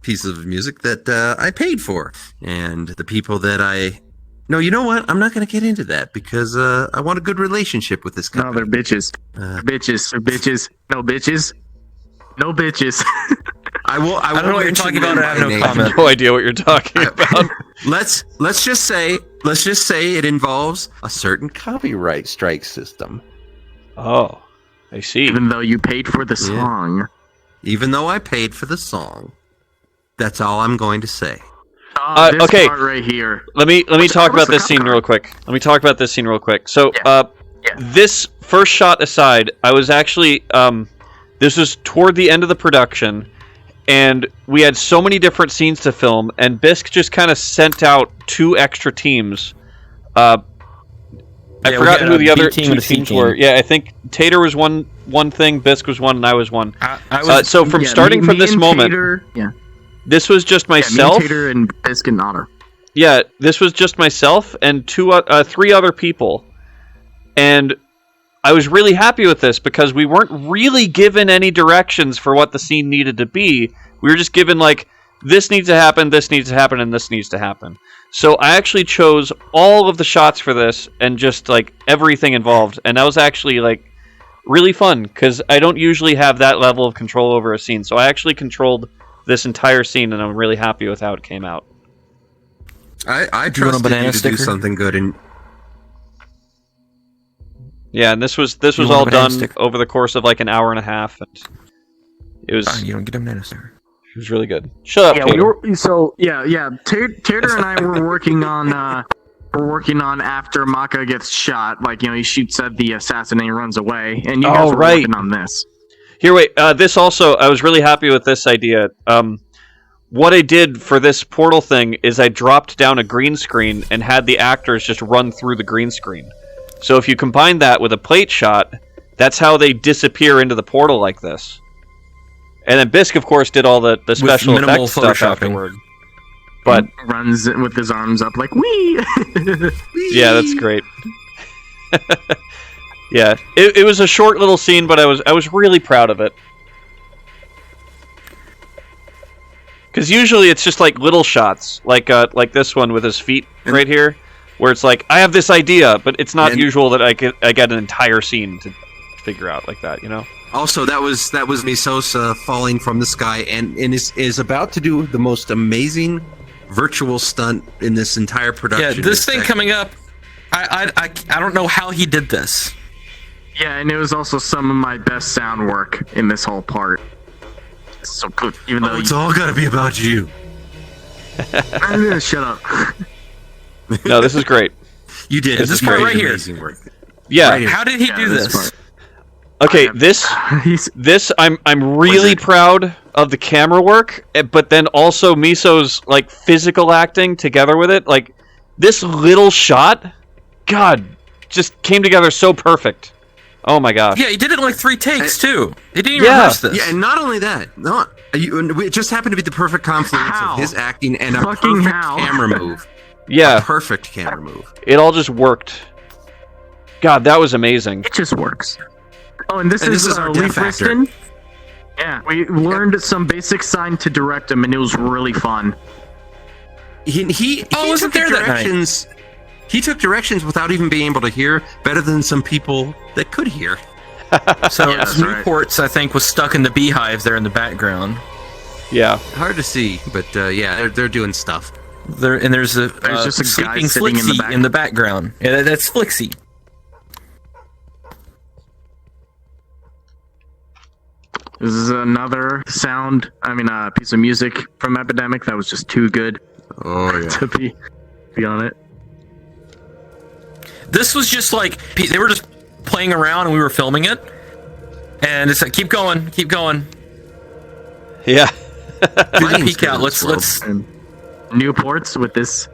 pieces of music that I paid for, and the people that I. No, you know what? I'm not going to get into that because I want a good relationship with this company. No, they're bitches. Bitches. They're bitches. No bitches. No bitches. I will. I don't know what you're talking about. I have no comment. No idea what you're talking about. Let's just say it involves a certain copyright strike system. Oh, I see. Even though you paid for the song. Even though I paid for the song, that's all I'm going to say. This okay. part right here. Let me talk about this scene real quick. So, this first shot aside, I was actually this was toward the end of the production, and we had so many different scenes to film, and Bisque just kind of sent out 2 extra teams. I forgot who the other 2 teams were. Yeah, I think Tater was one thing, Bisque was one, and I was one. So from starting from this moment, Tater, this was just myself. Yeah, me, Tater, and Bisque and Otter. Yeah, this was just myself and 3 other people, and I was really happy with this because we weren't really given any directions for what the scene needed to be. We were just given like, this needs to happen, this needs to happen, and this needs to happen. So I actually chose all of the shots for this and just like everything involved, and that was actually like really fun because I don't usually have that level of control over a scene. So I actually controlled this entire scene, and I'm really happy with how it came out. I trusted you to do something good, and yeah, and this was all done over the course of like an hour and a half, and it was. You don't get a banana sticker. It was really good. Shut up. Yeah, Tater and I were working on after Maka gets shot. Like, he shoots at the assassin and he runs away, and you guys were working on this. Here, wait. This also, I was really happy with this idea. What I did for this portal thing is I dropped down a green screen and had the actors just run through the green screen. So if you combine that with a plate shot, that's how they disappear into the portal like this. And then Bisque, of course, did all the special effects stuff afterward. But runs with his arms up like, wee! Yeah, that's great. Yeah, it was a short little scene, but I was really proud of it. Because usually it's just like little shots, like this one with his feet right here, where it's like, I have this idea, but it's not usual that I get an entire scene to figure out like that, Also, that was Misosa falling from the sky and is about to do the most amazing virtual stunt in this entire production. Yeah, this thing coming up, I don't know how he did this. Yeah, and it was also some of my best sound work in this whole part. So good, even though it's all gotta be about you. Shut up. No, this is great. You did. This part right here. Amazing work. Yeah. Right here. How did he do this? Okay, this I'm really proud of the camera work, but then also Miso's like physical acting together with it. Like this little shot, God, just came together so perfect. Oh my gosh. Yeah, he did it in like 3 takes too. He didn't even rehearse this. Yeah, and not only that, it just happened to be the perfect confluence of his acting and a perfect camera move. Yeah, a perfect camera move. It all just worked. God, that was amazing. It just works. Oh, and this is our Lee death actor. Friston. Yeah, we learned some basic sign to direct him, and it was really fun. He wasn't took there that directions. He took directions without even being able to hear, better than some people that could hear. So Yeah, that's right. Newports, I think, was stuck in the beehive there in the background. Yeah, hard to see, but yeah, they're doing stuff. There's just a guy sleeping sitting in the Flixie back. in the background. Yeah, that's Flixie. This is another piece of music from Epidemic that was just too good to be on it. This was just like they were just playing around and we were filming it, and it's like keep going. Yeah. Do the peek out. Let's Newports with this.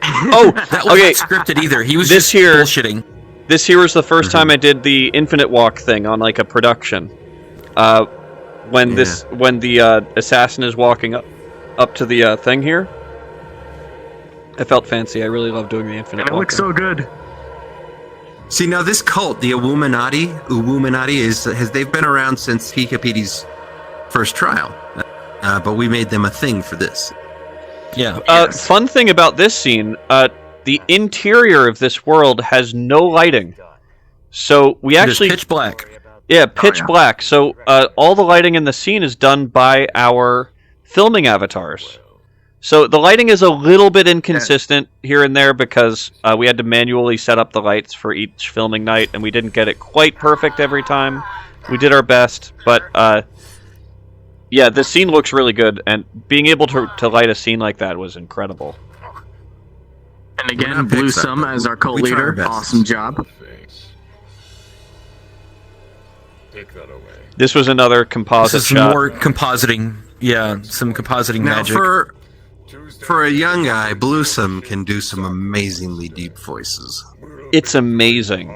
Oh, that was not scripted either. He was just bullshitting. This here was the first time I did the infinite walk thing on like a production. When the assassin is walking up to the thing here. I felt fancy. I really love doing the infinite walk. It looks so good. See, now this cult, the Illuminati, they've been around since Pika Petey's first trial, but we made them a thing for this. Yeah. Fun thing about this scene, the interior of this world has no lighting, so we actually pitch black. Yeah, pitch black. So all the lighting in the scene is done by our filming avatars. So the lighting is a little bit inconsistent here and there because we had to manually set up the lights for each filming night, and we didn't get it quite perfect every time. We did our best, but yeah, the scene looks really good, and being able to light a scene like that was incredible. And again, Bluesome as our cult leader. Awesome job. Take that away. This was another composite This is shot. more compositing. Yeah, some compositing Now, magic. for a young guy, Bluesome can do some amazingly deep voices. It's amazing.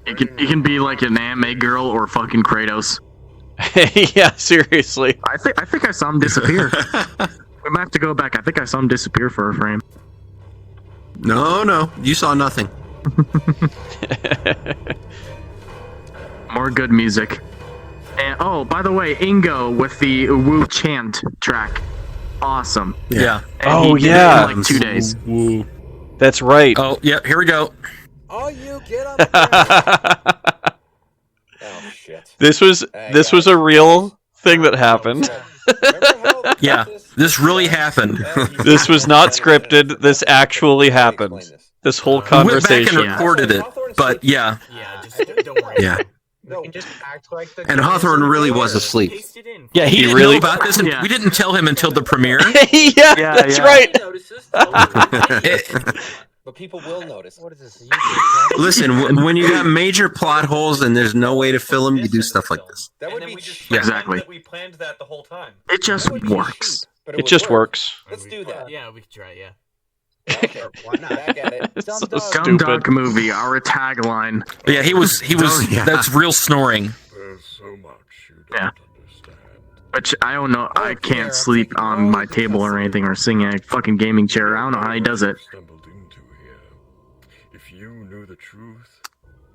He can be like an anime girl or fucking Kratos. Yeah, seriously. I think I saw him disappear. We might have to go back. I think I saw him disappear for a frame. No, you saw nothing. More good music. And oh, by the way, Ingo with the Woo chant track. Awesome. Yeah. And he did it in like 2 days. Woo. That's right. Oh, yeah, here we go. All you get on the Oh shit. This was a real thing that happened. Yeah, this really happened. This was not scripted. This actually happened. This whole conversation. We went back and recorded it, but yeah. Yeah. And Hawthorne really was asleep. Yeah, he didn't really know about this, and we didn't tell him until the premiere. Yeah, that's right. But people will notice. What is this? Listen, when you got major plot holes and there's no way to fill them, you do stuff like this. That would be Exactly. We planned that the whole time. It just works. But It just works. Let's do that. Yeah, we could try. Yeah. Okay, why not? Back at it. It's so Dumb Dog stupid. movie, our tagline. Yeah, he was. yeah. That's real snoring. There's so much you don't Yeah. understand. Which I don't know. I can't sleep on my table or anything or sing in a fucking gaming chair. I don't know how he does it. Stumbled into here. If you knew the truth.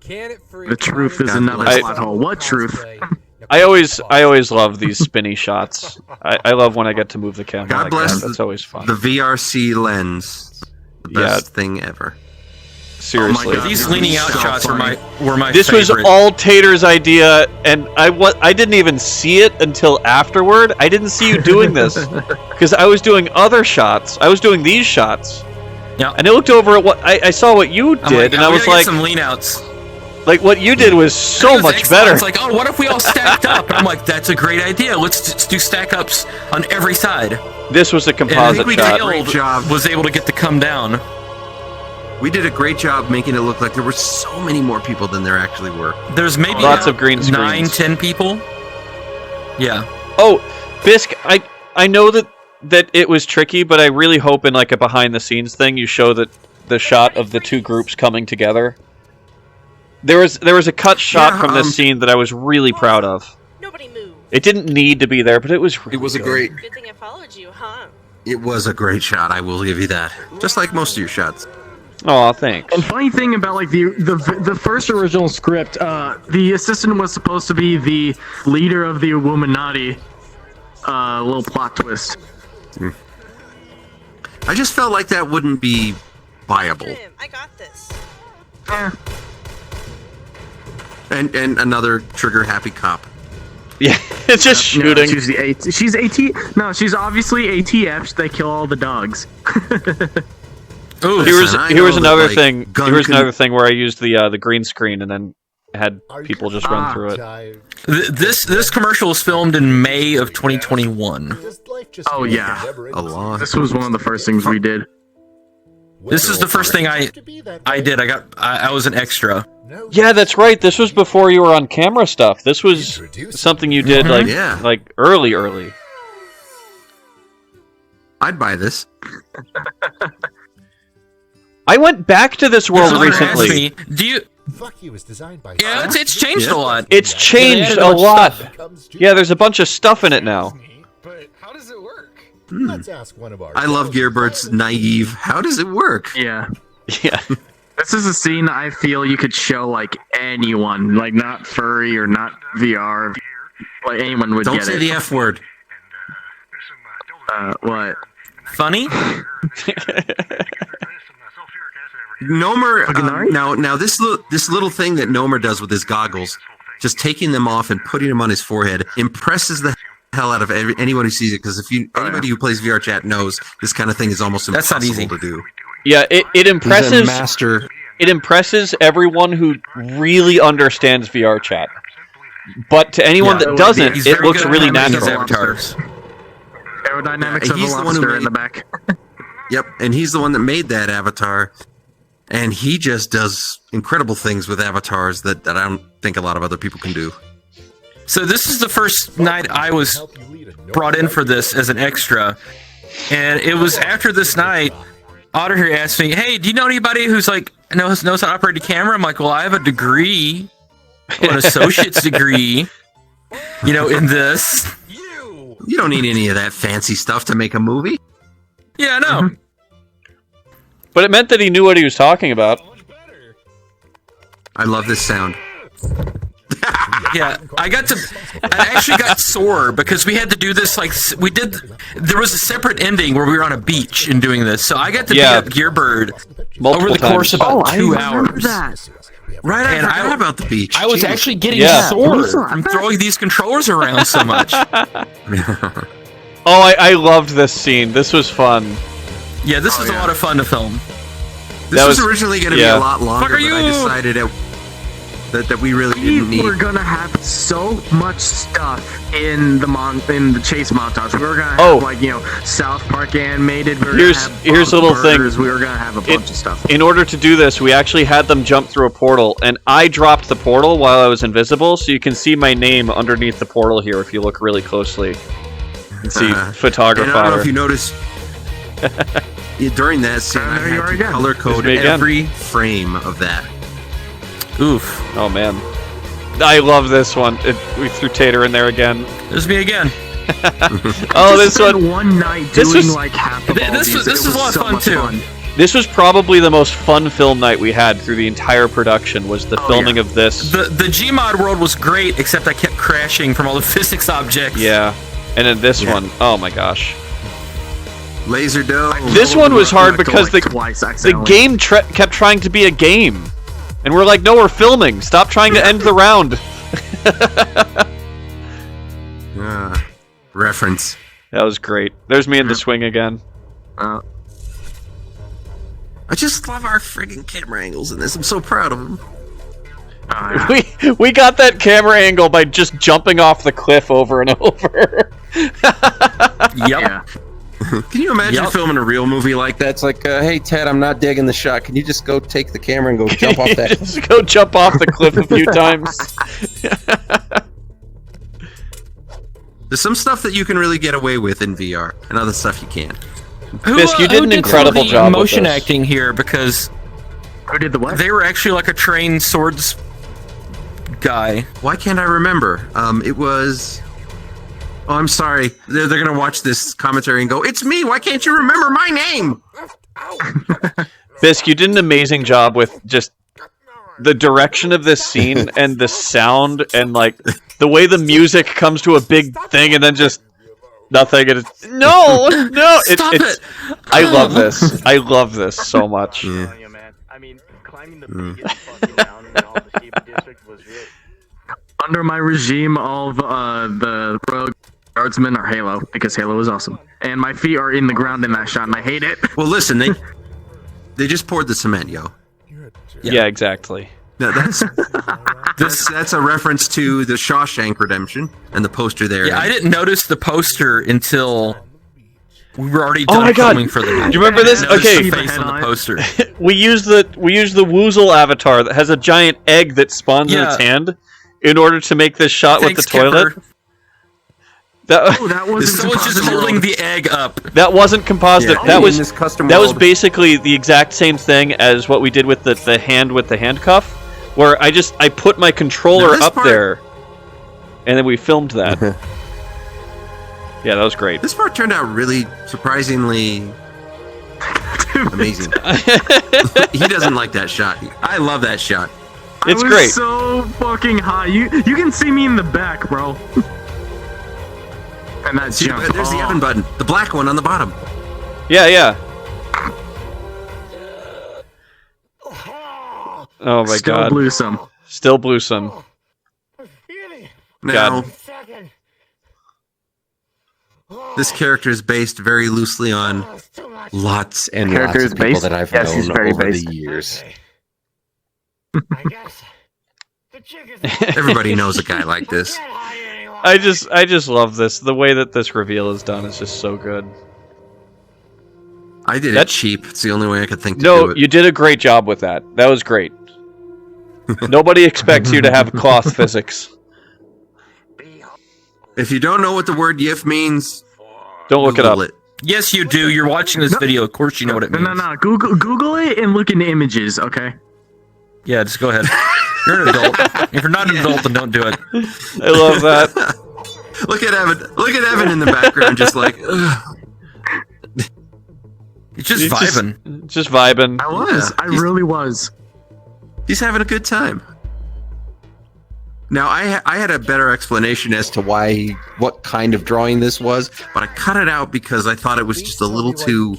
Can it free? The truth is another plot hole. What truth? I always love these spinny shots. I love when I get to move the camera. God like bless that. That's always fun. the VRC lens. The best thing ever. Seriously. God. These leaning out So shots funny. were my This favorite. was all Tater's idea, and I didn't even see it until afterward. I didn't see you doing this because I was doing other shots. I was doing these shots. Yeah. And I looked over at what I saw what you did, and I was like, some lean outs. like what you did was so much better. It's like, oh, what if we all stacked up? And I'm like, that's a great idea. Let's do stack ups on every side. This was a And I composite think we shot. failed, was able to get to come down. We did a great job making it look like there were so many more people than there actually were. There's maybe Lots of green screens. 9-10 people. Yeah. Oh, Bisque, I know that it was tricky, but I really hope in like a behind the scenes thing you show that the shot of the two groups coming together. There was a cut shot from this scene that I was really proud of. Nobody moved. It didn't need to be there, but it was really a good. great. Good thing I followed you, huh? It was a great shot. I will give you that. Just like most of your shots. Oh, thanks. And funny thing about like the first original script, the assistant was supposed to be the leader of the Illuminati. Little plot twist. I just felt like that wouldn't be viable. I got this. And another trigger happy cop. Yeah, it's just shooting. No, she's AT. No, she's obviously ATF. They kill all the dogs. Ooh, here's another thing. Here's another thing where I used the green screen and then had people just run through it. This commercial was filmed in May of 2021. Oh yeah, this was one of the first things we did. This is the first thing I did. I was an extra. Yeah, that's right. This was before you were on camera stuff. This was something you did like early. I'd buy this. I went back to this world recently. Do you? Fuck you was designed by. Yeah, it's changed a lot. It's changed a lot. Yeah, there's a bunch of stuff in it now. But how does it work? Let's ask one of our. I love Gearbird's naive. How does it work? Yeah. Yeah. This is a scene I feel you could show like anyone, like not furry or not VR, like anyone would Don't get it. say the F word. What? Funny? Nomer, now this little thing that Nomer does with his goggles, just taking them off and putting them on his forehead, impresses the hell out of anyone who sees it. Because anybody who plays VR chat knows this kind of thing is almost impossible to do. Yeah, it impresses master. It impresses everyone who really understands VR chat. But to anyone that doesn't, it looks really natural. Avatars. Aerodynamics of a lobster in the back. Yep, and he's the one that made that avatar. And he just does incredible things with avatars that I don't think a lot of other people can do. So this is the first night I was brought in for this as an extra. And it was after this night, Otter here asked me, hey, do you know anybody who's like knows how to operate a camera? I'm like, well, I have a degree, an associate's degree, in this. You don't need any of that fancy stuff to make a movie. Yeah, I know. But it meant that he knew what he was talking about. I love this sound. Yeah, I actually got sore because we had to do this there was a separate ending where we were on a beach and doing this. So I got to beat up Gearbird over the course of about 2 hours. Right, I forgot about the beach. I was actually getting sore from throwing these controllers around so much. Oh, I loved this scene. This was fun. Yeah, this was a lot of fun to film. This was originally going to be a lot longer, but I decided that we really didn't need. We were gonna have so much stuff in the chase montage. We were gonna have South Park animated. Here's a little thing. We were gonna have a bunch of stuff. In order to do this, we actually had them jump through a portal, and I dropped the portal while I was invisible, so you can see my name underneath the portal here if you look really closely. You can see photographer. And I don't know if you noticed. During that scene, I had to color code every frame of that. Oof. Oh, man. I love this one. We threw Tater in there again. This is me again. This one. One night doing like half of all this was a lot of fun, too. This was probably the most fun film night we had through the entire production, was the filming of this. The Gmod world was great, except I kept crashing from all the physics objects. Yeah. And then this one. Oh, my gosh. Laser Dome. This one was hard because the game kept trying to be a game. And we're like, no, we're filming. Stop trying to end the round. Reference. That was great. There's me in the swing again. I just love our friggin' camera angles in this. I'm so proud of them. We got that camera angle by just jumping off the cliff over and over. Yep. Yeah. Can you imagine filming a real movie like that? It's like, hey Ted, I'm not digging the shot. Can you just go take the camera and go jump off that? Just go jump off the cliff a few times. There's some stuff that you can really get away with in VR, and other stuff you can't. Bisque, you did an incredible job with motion this. acting here because Who did the what? they were actually like a trained swords guy. Why can't I remember? It was. Oh, I'm sorry. They're gonna watch this commentary and go, "It's me. Why can't you remember my name?" Bisque, you did an amazing job with just the direction of this scene and the sound and like the way the music comes to a big thing and then just nothing. And it's, no. Stop it! I love this. I love this so much. Yeah. You, man. I mean, climbing the biggest fucking mountain in all the Skiba district was really. Under my regime, all of the rogue guardsmen are Halo because Halo is awesome, and my feet are in the ground in that shot, and I hate it. Well, listen, they just poured the cement, yo. Yeah, exactly. No, that's a reference to the Shawshank Redemption and the poster there. Yeah, I didn't notice the poster until we were already done Oh my God. filming for the movie. Do you remember this? I noticed Okay. the face on the poster. we use the Woozle avatar that has a giant egg that spawns in its hand in order to make this shot with the toilet. Kipper. That was someone's just holding the egg up. That wasn't compositive. Yeah, that in was this custom that was world. basically the exact same thing as what we did with the hand with the handcuff, where I put my controller Now, up this part- there, and then we filmed that. Yeah, that was great. This part turned out really surprisingly amazing. He doesn't like that shot. I love that shot. It's I was great. so fucking high. You can see me in the back, bro. And that's See, jump. there's the Evan button, the black one on the bottom. Yeah. Oh my Still God. blew some. Still blew some. Now, God. this character is based very loosely on lots and Character lots is of people based? that I've Yes, he's known very over based. the years. I guess the chick is Everybody knows a guy like this. I just love this. The way that this reveal is done is just so good. I did it That's- cheap. It's the only way I could think to No, do it. you did a great job with that. That was great. Nobody expects you to have cloth physics. If you don't know what the word "yif" means, Don't look it up. Google Yes, you do. You're watching this video. Of course, you know what it means. No. Google it and look into images, okay? Yeah, just go ahead. You're an adult. If you're not an adult, then don't do it. I love that. Look at Evan. Look at Evan in the background, just like. Ugh. He's just He's vibing. Just vibing. I was. I really was. He's having a good time. Now, I had a better explanation as to what kind of drawing this was, but I cut it out because I thought it was just a little too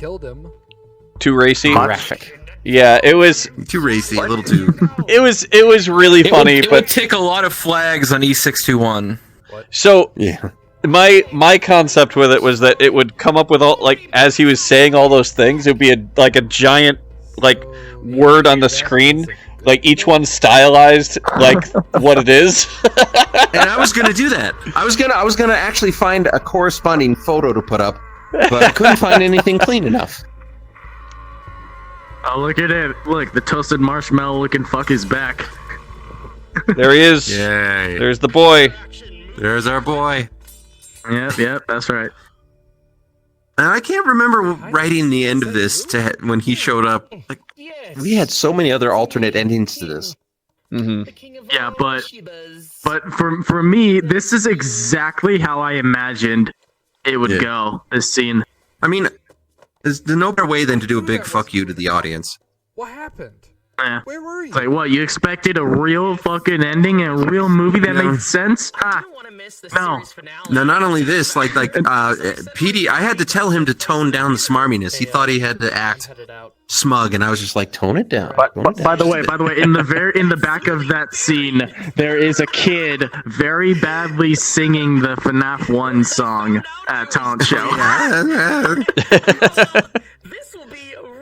Too racy. graphic, Yeah, it was. too racy, a little too. It was really funny, It would take a lot of flags on E621. so Yeah. my concept with it was that it would come up with all like as he was saying all those things, it would be a giant like word on the screen, like each one stylized like what it is. And I was gonna do that. I was gonna actually find a corresponding photo to put up, but I couldn't find anything clean enough. Oh, look at it. Look, the toasted marshmallow looking fuck is back. There he is. Yay! There's the boy. There's our boy. Yep, that's right. And I can't remember writing the end of this when he showed up. Like, we had so many other alternate endings to this. Mm-hmm. Yeah, but for me, this is exactly how I imagined it would go. This scene. I mean, there's no better way than to do a big fuck you to the audience. What happened? Yeah. Where were you? It's like, what, you expected a real fucking ending and a real movie that made sense? Ha! No. No, not only this, like PD, I had to tell him to tone down the smarminess. He thought he had to act smug, and I was just like, tone it down. By the way, in the back of that scene, there is a kid very badly singing the FNAF 1 song at talent show.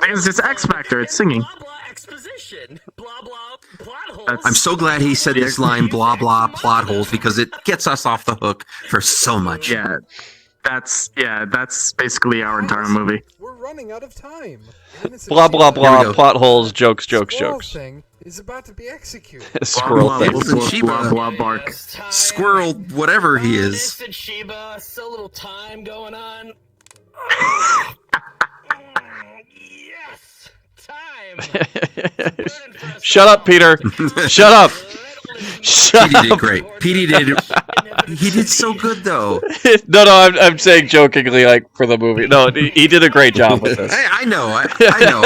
It's X Factor. It's singing. I'm so glad he said this line, blah blah plot holes, because it gets us off the hook for so much. Yeah. That's basically our entire movie. We're running out of time. Blah blah blah. Plot holes. Jokes. Jokes. Squirrel Jokes. thing is about to be executed. Squirrel blah, thing. blah, blah, blah, blah, bark. Squirrel, whatever he is. Listen, Sheba, so little time going on. Yes, time. Shut up, Peter. Shut up. Shut Petey did up. great. Petey did. He did so good though. No, I'm saying jokingly, like for the movie. No, he did a great job with this. I know. I know.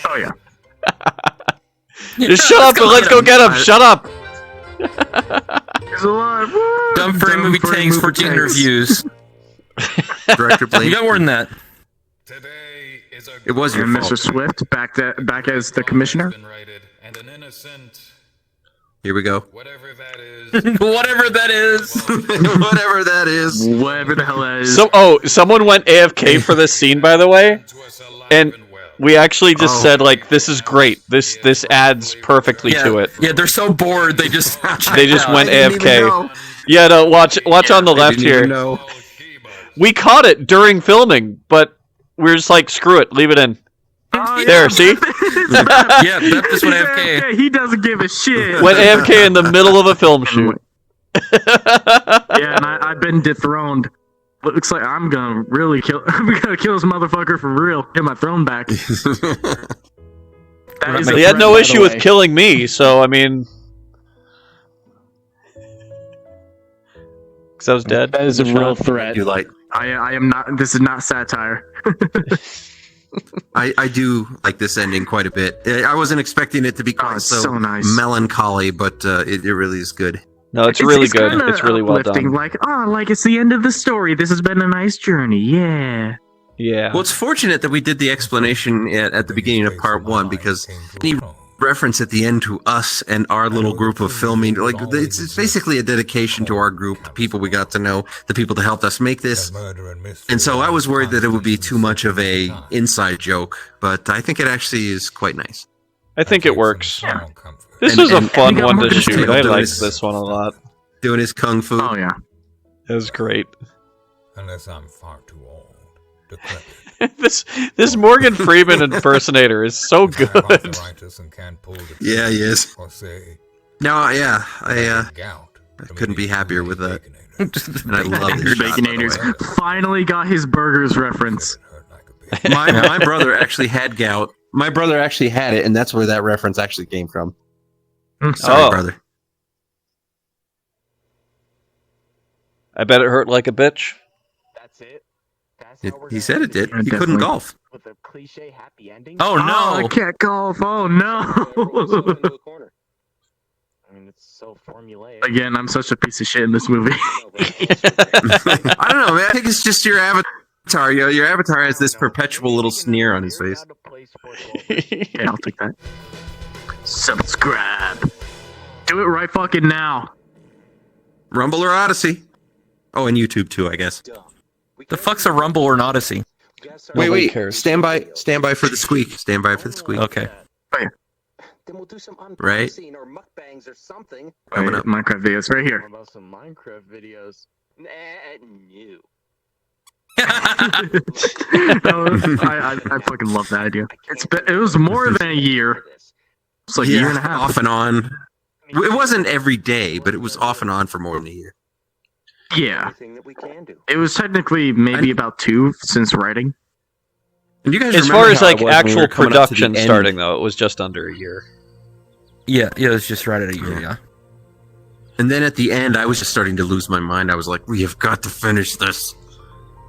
Oh yeah. Just shut up and let's go get him. Shut up. He's alive. Dumb Furry Movie Tanks, 14 reviews. Director Blake. You got more than that. It was your And fault. Mr. Swift back as the commissioner. Here we go. Whatever that is. Whatever that is. Whatever the hell that is. So, someone went AFK for this scene, by the way, and we actually just said like, "This is great. This adds perfectly to it." Yeah, they're so bored they just went AFK. Yeah, no, watch on the left here. We caught it during filming, but we're just like, screw it, leave it in. There, see? Yeah, Beth just went AFK. Yeah, he doesn't give a shit. Went AFK in the middle of a film shoot. Yeah, and I've been dethroned. Looks like I'm gonna really kill. I'm gonna kill this motherfucker for real. Get my throne back. He had no issue with killing me, so I mean, because I was dead. That is a real threat. You like? I am not. This is not satire. I do like this ending quite a bit. I wasn't expecting it to be quite so nice. melancholy, but it really is good. No, it's really good. kinda It's really well uplifting, done. Like it's the end of the story. This has been a nice journey. Yeah. Yeah. Well, it's fortunate that we did the explanation at the beginning of part one, because any reference at the end to us and our little group of filming, like it's basically a dedication to our group, the people we got to know, the people that helped us make this. And so I was worried that it would be too much of a inside joke, but I think it actually is quite nice. I think it works. Yeah. This And- was a and- fun and one to Morgan shoot. Freeman I doing liked his- this one a lot. Doing his kung fu. Oh yeah. It was great. Unless I'm far too old. This Morgan Freeman impersonator is so good. Yeah, he is. No, yeah, I couldn't be happier with that. And I love it. Baconators finally got his burgers reference. My brother actually had gout. My brother actually had it, and that's where that reference actually came from. Sorry, brother. I bet it hurt like a bitch. That's it. He said it did. He couldn't golf. With a cliche happy ending. Oh no! I can't golf. Oh no! I mean, it's so formulaic. Again, I'm such a piece of shit in this movie. I don't know, man. I think it's just your avatar. Your avatar has this perpetual little sneer on his face. Yeah, I'll take that. Subscribe. Do it right fucking now. Rumble or Odyssey? Oh, and YouTube too, I guess. The fuck's a Rumble or an Odyssey? Wait. Stand by for the squeak. Stand by for the squeak. Okay. Then we'll do some Right. unboxing or mukbangs or something. Coming up. Minecraft videos right here. What about some Minecraft videos? Nah, no. I fucking love that idea. It was more than a year. It's like a year and a half. Off and on. It wasn't every day, but it was off and on for more than a year. Yeah. Anything that we can do. It was technically maybe about 2 since writing. And you guys As remember far as how like it was when we actual were coming up to the production end? starting, though, it was just under a year. Yeah, it was just right at a year. Yeah. And then at the end, I was just starting to lose my mind. I was like, we have got to finish this.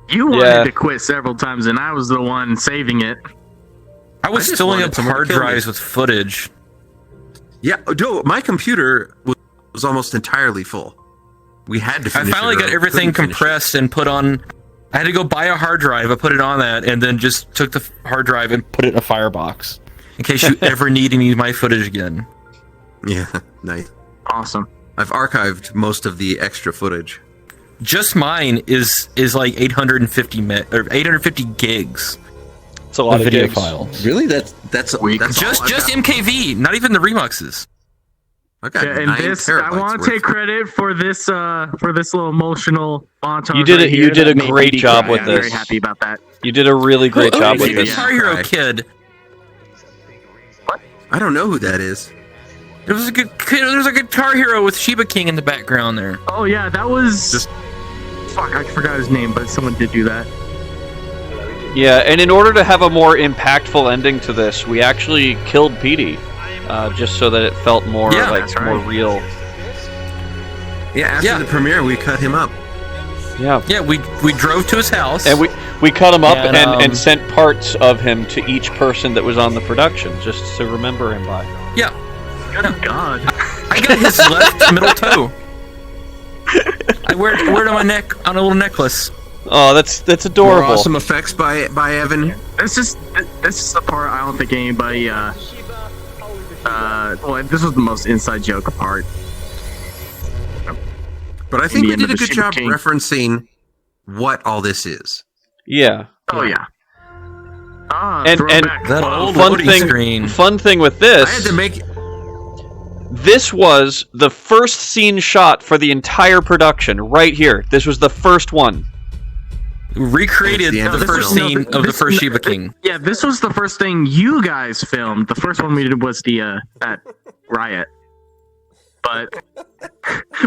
You wanted to quit several times, and I was the one saving it. I was just filling wanted up someone to hard kill me. drives with footage. Yeah, dude, my computer was almost entirely full. We had to I finish finally it, or got we everything couldn't finish it. compressed and put on. I had to go buy a hard drive. I put it on that, and then just took the hard drive and put it in a firebox in case you ever need any of my footage again. Yeah, nice. Awesome. I've archived most of the extra footage. Just mine is like 850 or 850 gigs. It's a lot of video gigs. files. Really? That's Weak. that's Just all I've got. MKV, not even the remixes. I got and 9 this, I terabytes want worth. to take credit for this little emotional montage. You did right it. here You did that a made great me job cry. with I'm this. very happy about that. You did a really great job with the this. Guitar Hero kid. I don't know who that is. There's a Guitar Hero with Sheba King in the background there. Oh yeah, that was. Fuck, I forgot his name, but someone did do that. Yeah, and in order to have a more impactful ending to this, we actually killed Petey, just so that it felt more more real. Yeah, after the premiere, we cut him up. Yeah. Yeah, we drove to his house. And we cut him up And, and sent parts of him to each person that was on the production, just to remember him by. Yeah. Good God. I got his left middle toe. I wear it on my neck on a little necklace. Oh, that's adorable. More awesome effects by Evan. This is the part I don't think anybody. Well, this was the most inside joke part. But I think The we end did of a the good Sheba job King. referencing what all this is. Yeah. Oh yeah. And throwback. That old fun loading screen. Fun thing with this. I had to make. This was the first scene shot for the entire production, right here. This was the first one. Recreated the first scene of the first Sheba King. Yeah, this was the first thing you guys filmed. The first one we did was the that riot. But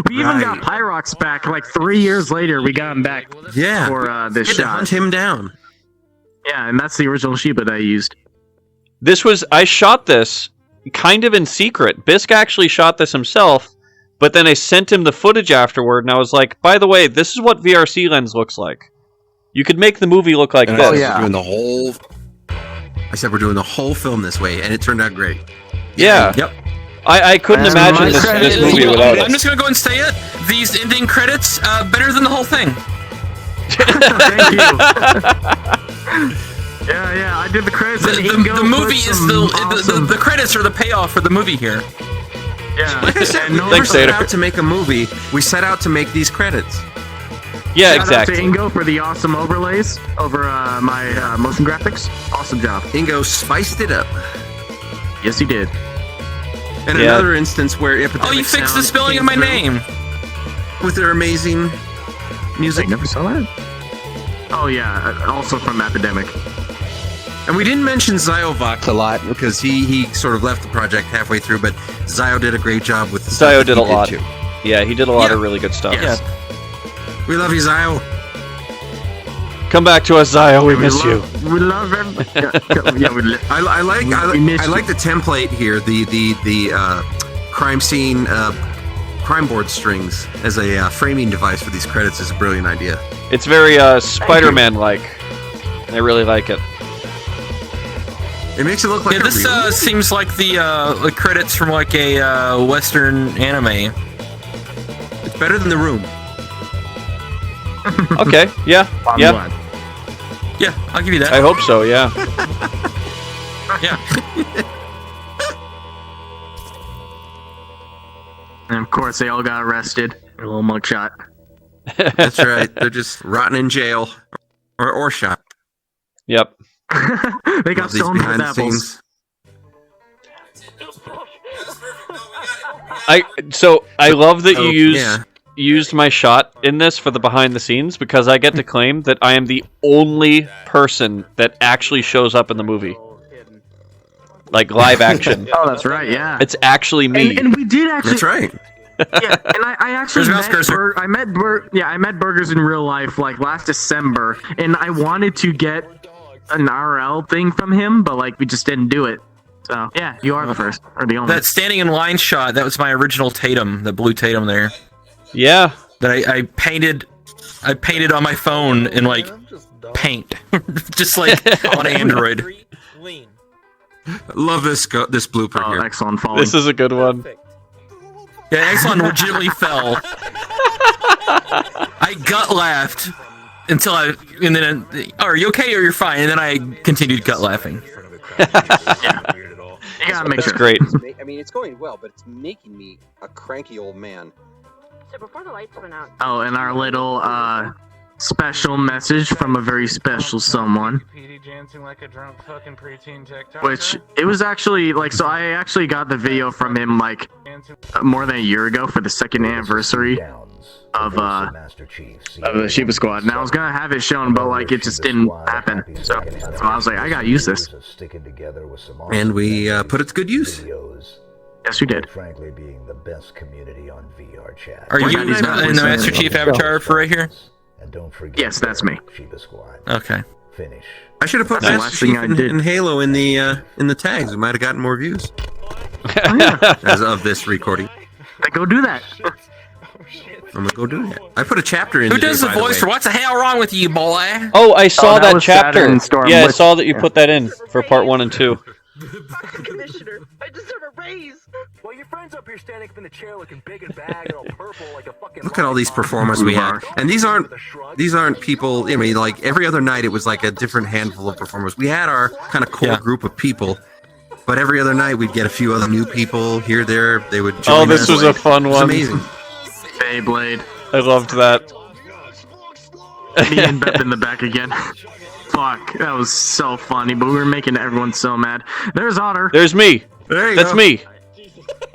we even got Pyrox back like 3 years later. We got him back for this We had to shot. hunt him down. Yeah, and that's the original Sheba that I used. I shot this kind of in secret. Bisque actually shot this himself, but then I sent him the footage afterward, and I was like, by the way, this is what VRC lens looks like. You could make the movie look like And this. I said, we're doing the whole. I said we're doing the whole film this way, and it turned out great. Yeah. Yep. I couldn't imagine this movie without I'm it. just gonna go and say it. These ending credits, better than the whole thing. Thank you. Yeah, I did the credits. And Ingo The movie put is some awesome- the credits are the payoff for the movie here. Yeah. Like I said, we never set out to make a movie. We set out to make these credits. Yeah, Shout exactly. out to Ingo for the awesome overlays over my motion graphics. Awesome job. Ingo spiced it up. Yes, he did. And Yeah. another instance where Epidemic Oh, you fixed the Sound spelling came of my through name. with their amazing music. I never saw that. Oh yeah, also from Epidemic. And we didn't mention Ziovox a lot because he sort of left the project halfway through, but Zio did a great job with the stuff Zio that did he a lot. too. Yeah, he did a lot of really good stuff. Yes. We love you, Zio. Come back to us, Zio. We miss you. We love him. I like the template here, the crime scene crime board strings as a framing device for these credits is a brilliant idea. It's very Spider-Man-like. I really like it. It makes it look like This seems like the credits from like a Western anime. It's better than The Room. Okay, yeah, I'm yeah. glad. Yeah, I'll give you that. I hope so, yeah. Yeah. And of course, they all got arrested. A little mugshot. That's right. They're just rotting in jail or shot. Yep. They got Love these stoned with behind the apples. scenes. I love that you yeah. used my shot in this for the behind the scenes because I get to claim that I am the only person that actually shows up in the movie. Like live action. Oh, that's right, yeah. It's actually me. And we did actually. That's right. Yeah, and I actually There's Mouse I met Burgers in real life like last December, and I wanted to get an RL thing from him, but like we just didn't do it. So yeah, you are the first or the only. That standing in line shot, that was my original Tatum, the blue Tatum there. Yeah. That I painted on my phone in like paint. Just like on Android. Love this blooper here. Excellent follow. This is a good one. Yeah, Exxon legitimately fell. I gut laughed until are you okay or you're fine? And then I continued gut laughing. You gotta make That's sure. great. I mean, it's going well, but it's making me a cranky old man. So before the lights went out. Oh, and our little special message from a very special someone. PD dancing like a drunk fucking preteen TikToker. Which it was actually like, so I actually got the video from him like more than a year ago for the second anniversary of the Sheba Squad, and I was gonna have it shown, but like it just didn't happen. So I was like, I gotta use this, and we put it to good use. Yes, we did. Frankly, being the best community on VR chat. Are you in the Master Chief avatar for right here? And don't forget. Yes, that's me. Sheba Squad. Okay. Finish. I should have put Master Chief and Halo in the tags. We might have gotten more views. As of this recording. Then go do that. I'm gonna go do that. I put a chapter in. Who does the voice for "What's the hell wrong with you, boy"? Oh, I saw that chapter. Yeah, I Which- saw that you put that in for part 1 and 2. Commissioner, I deserve a raise. Well, your friend's up here standing up in the chair looking big and bag and all purple like a fucking. Look at all these performers we had, and these aren't people. I mean, like every other night, it was like a different handful of performers. We had our kind of core group of people, but every other night we'd get a few other new people here, there. They would. Join This us. was a fun one. It was amazing. Beyblade. I loved that. Me and Beth in the back again. Fuck, that was so funny, but we were making everyone so mad. There's Otter. There's me. That's me.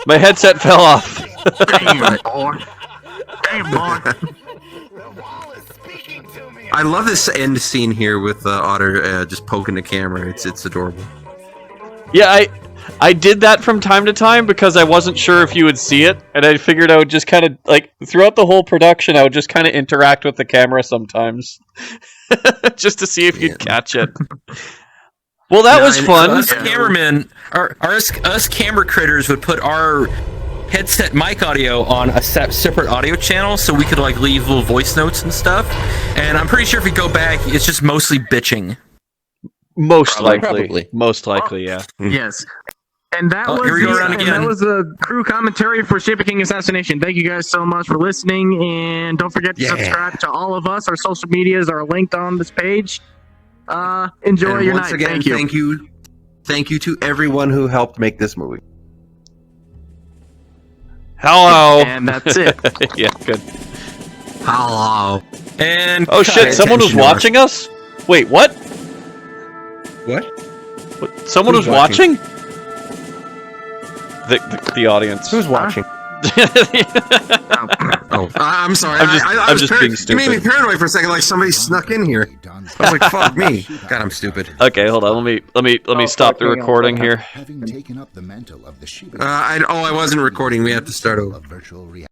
My headset fell off. Damn, boy. Damn, boy. I love this end scene here with Otter just poking the camera. It's adorable. Yeah, I did that from time to time because I wasn't sure if you would see it, and I figured I would just kind of, like, throughout the whole production, I would just kind of interact with the camera sometimes. Just to see if you'd catch it. Well, that was fun. Us cameramen, us camera critters would put our headset mic audio on a separate audio channel so we could, like, leave little voice notes and stuff. And I'm pretty sure if we go back, it's just mostly bitching. Most likely, yeah. Yes. And that was here we go around again. That was a crew commentary for Shaper King Assassination. Thank you guys so much for listening, and don't forget to subscribe to all of us. Our social medias are linked on this page. Enjoy your once night. Again, thank you to everyone who helped make this movie. Hello. And that's it. Yeah, good. Hello. And oh shit! Someone was watching us. Wait, what? What? Someone was watching? The audience. Who's watching? I'm sorry. I'm just being stupid. You made me paranoid for a second, like somebody snuck in here. I was like, "Fuck me!" God, I'm stupid. Okay, hold on. Let me stop the recording here. Having taken up the mantle of the Sheba. I wasn't recording. We have to start over. Virtual reality.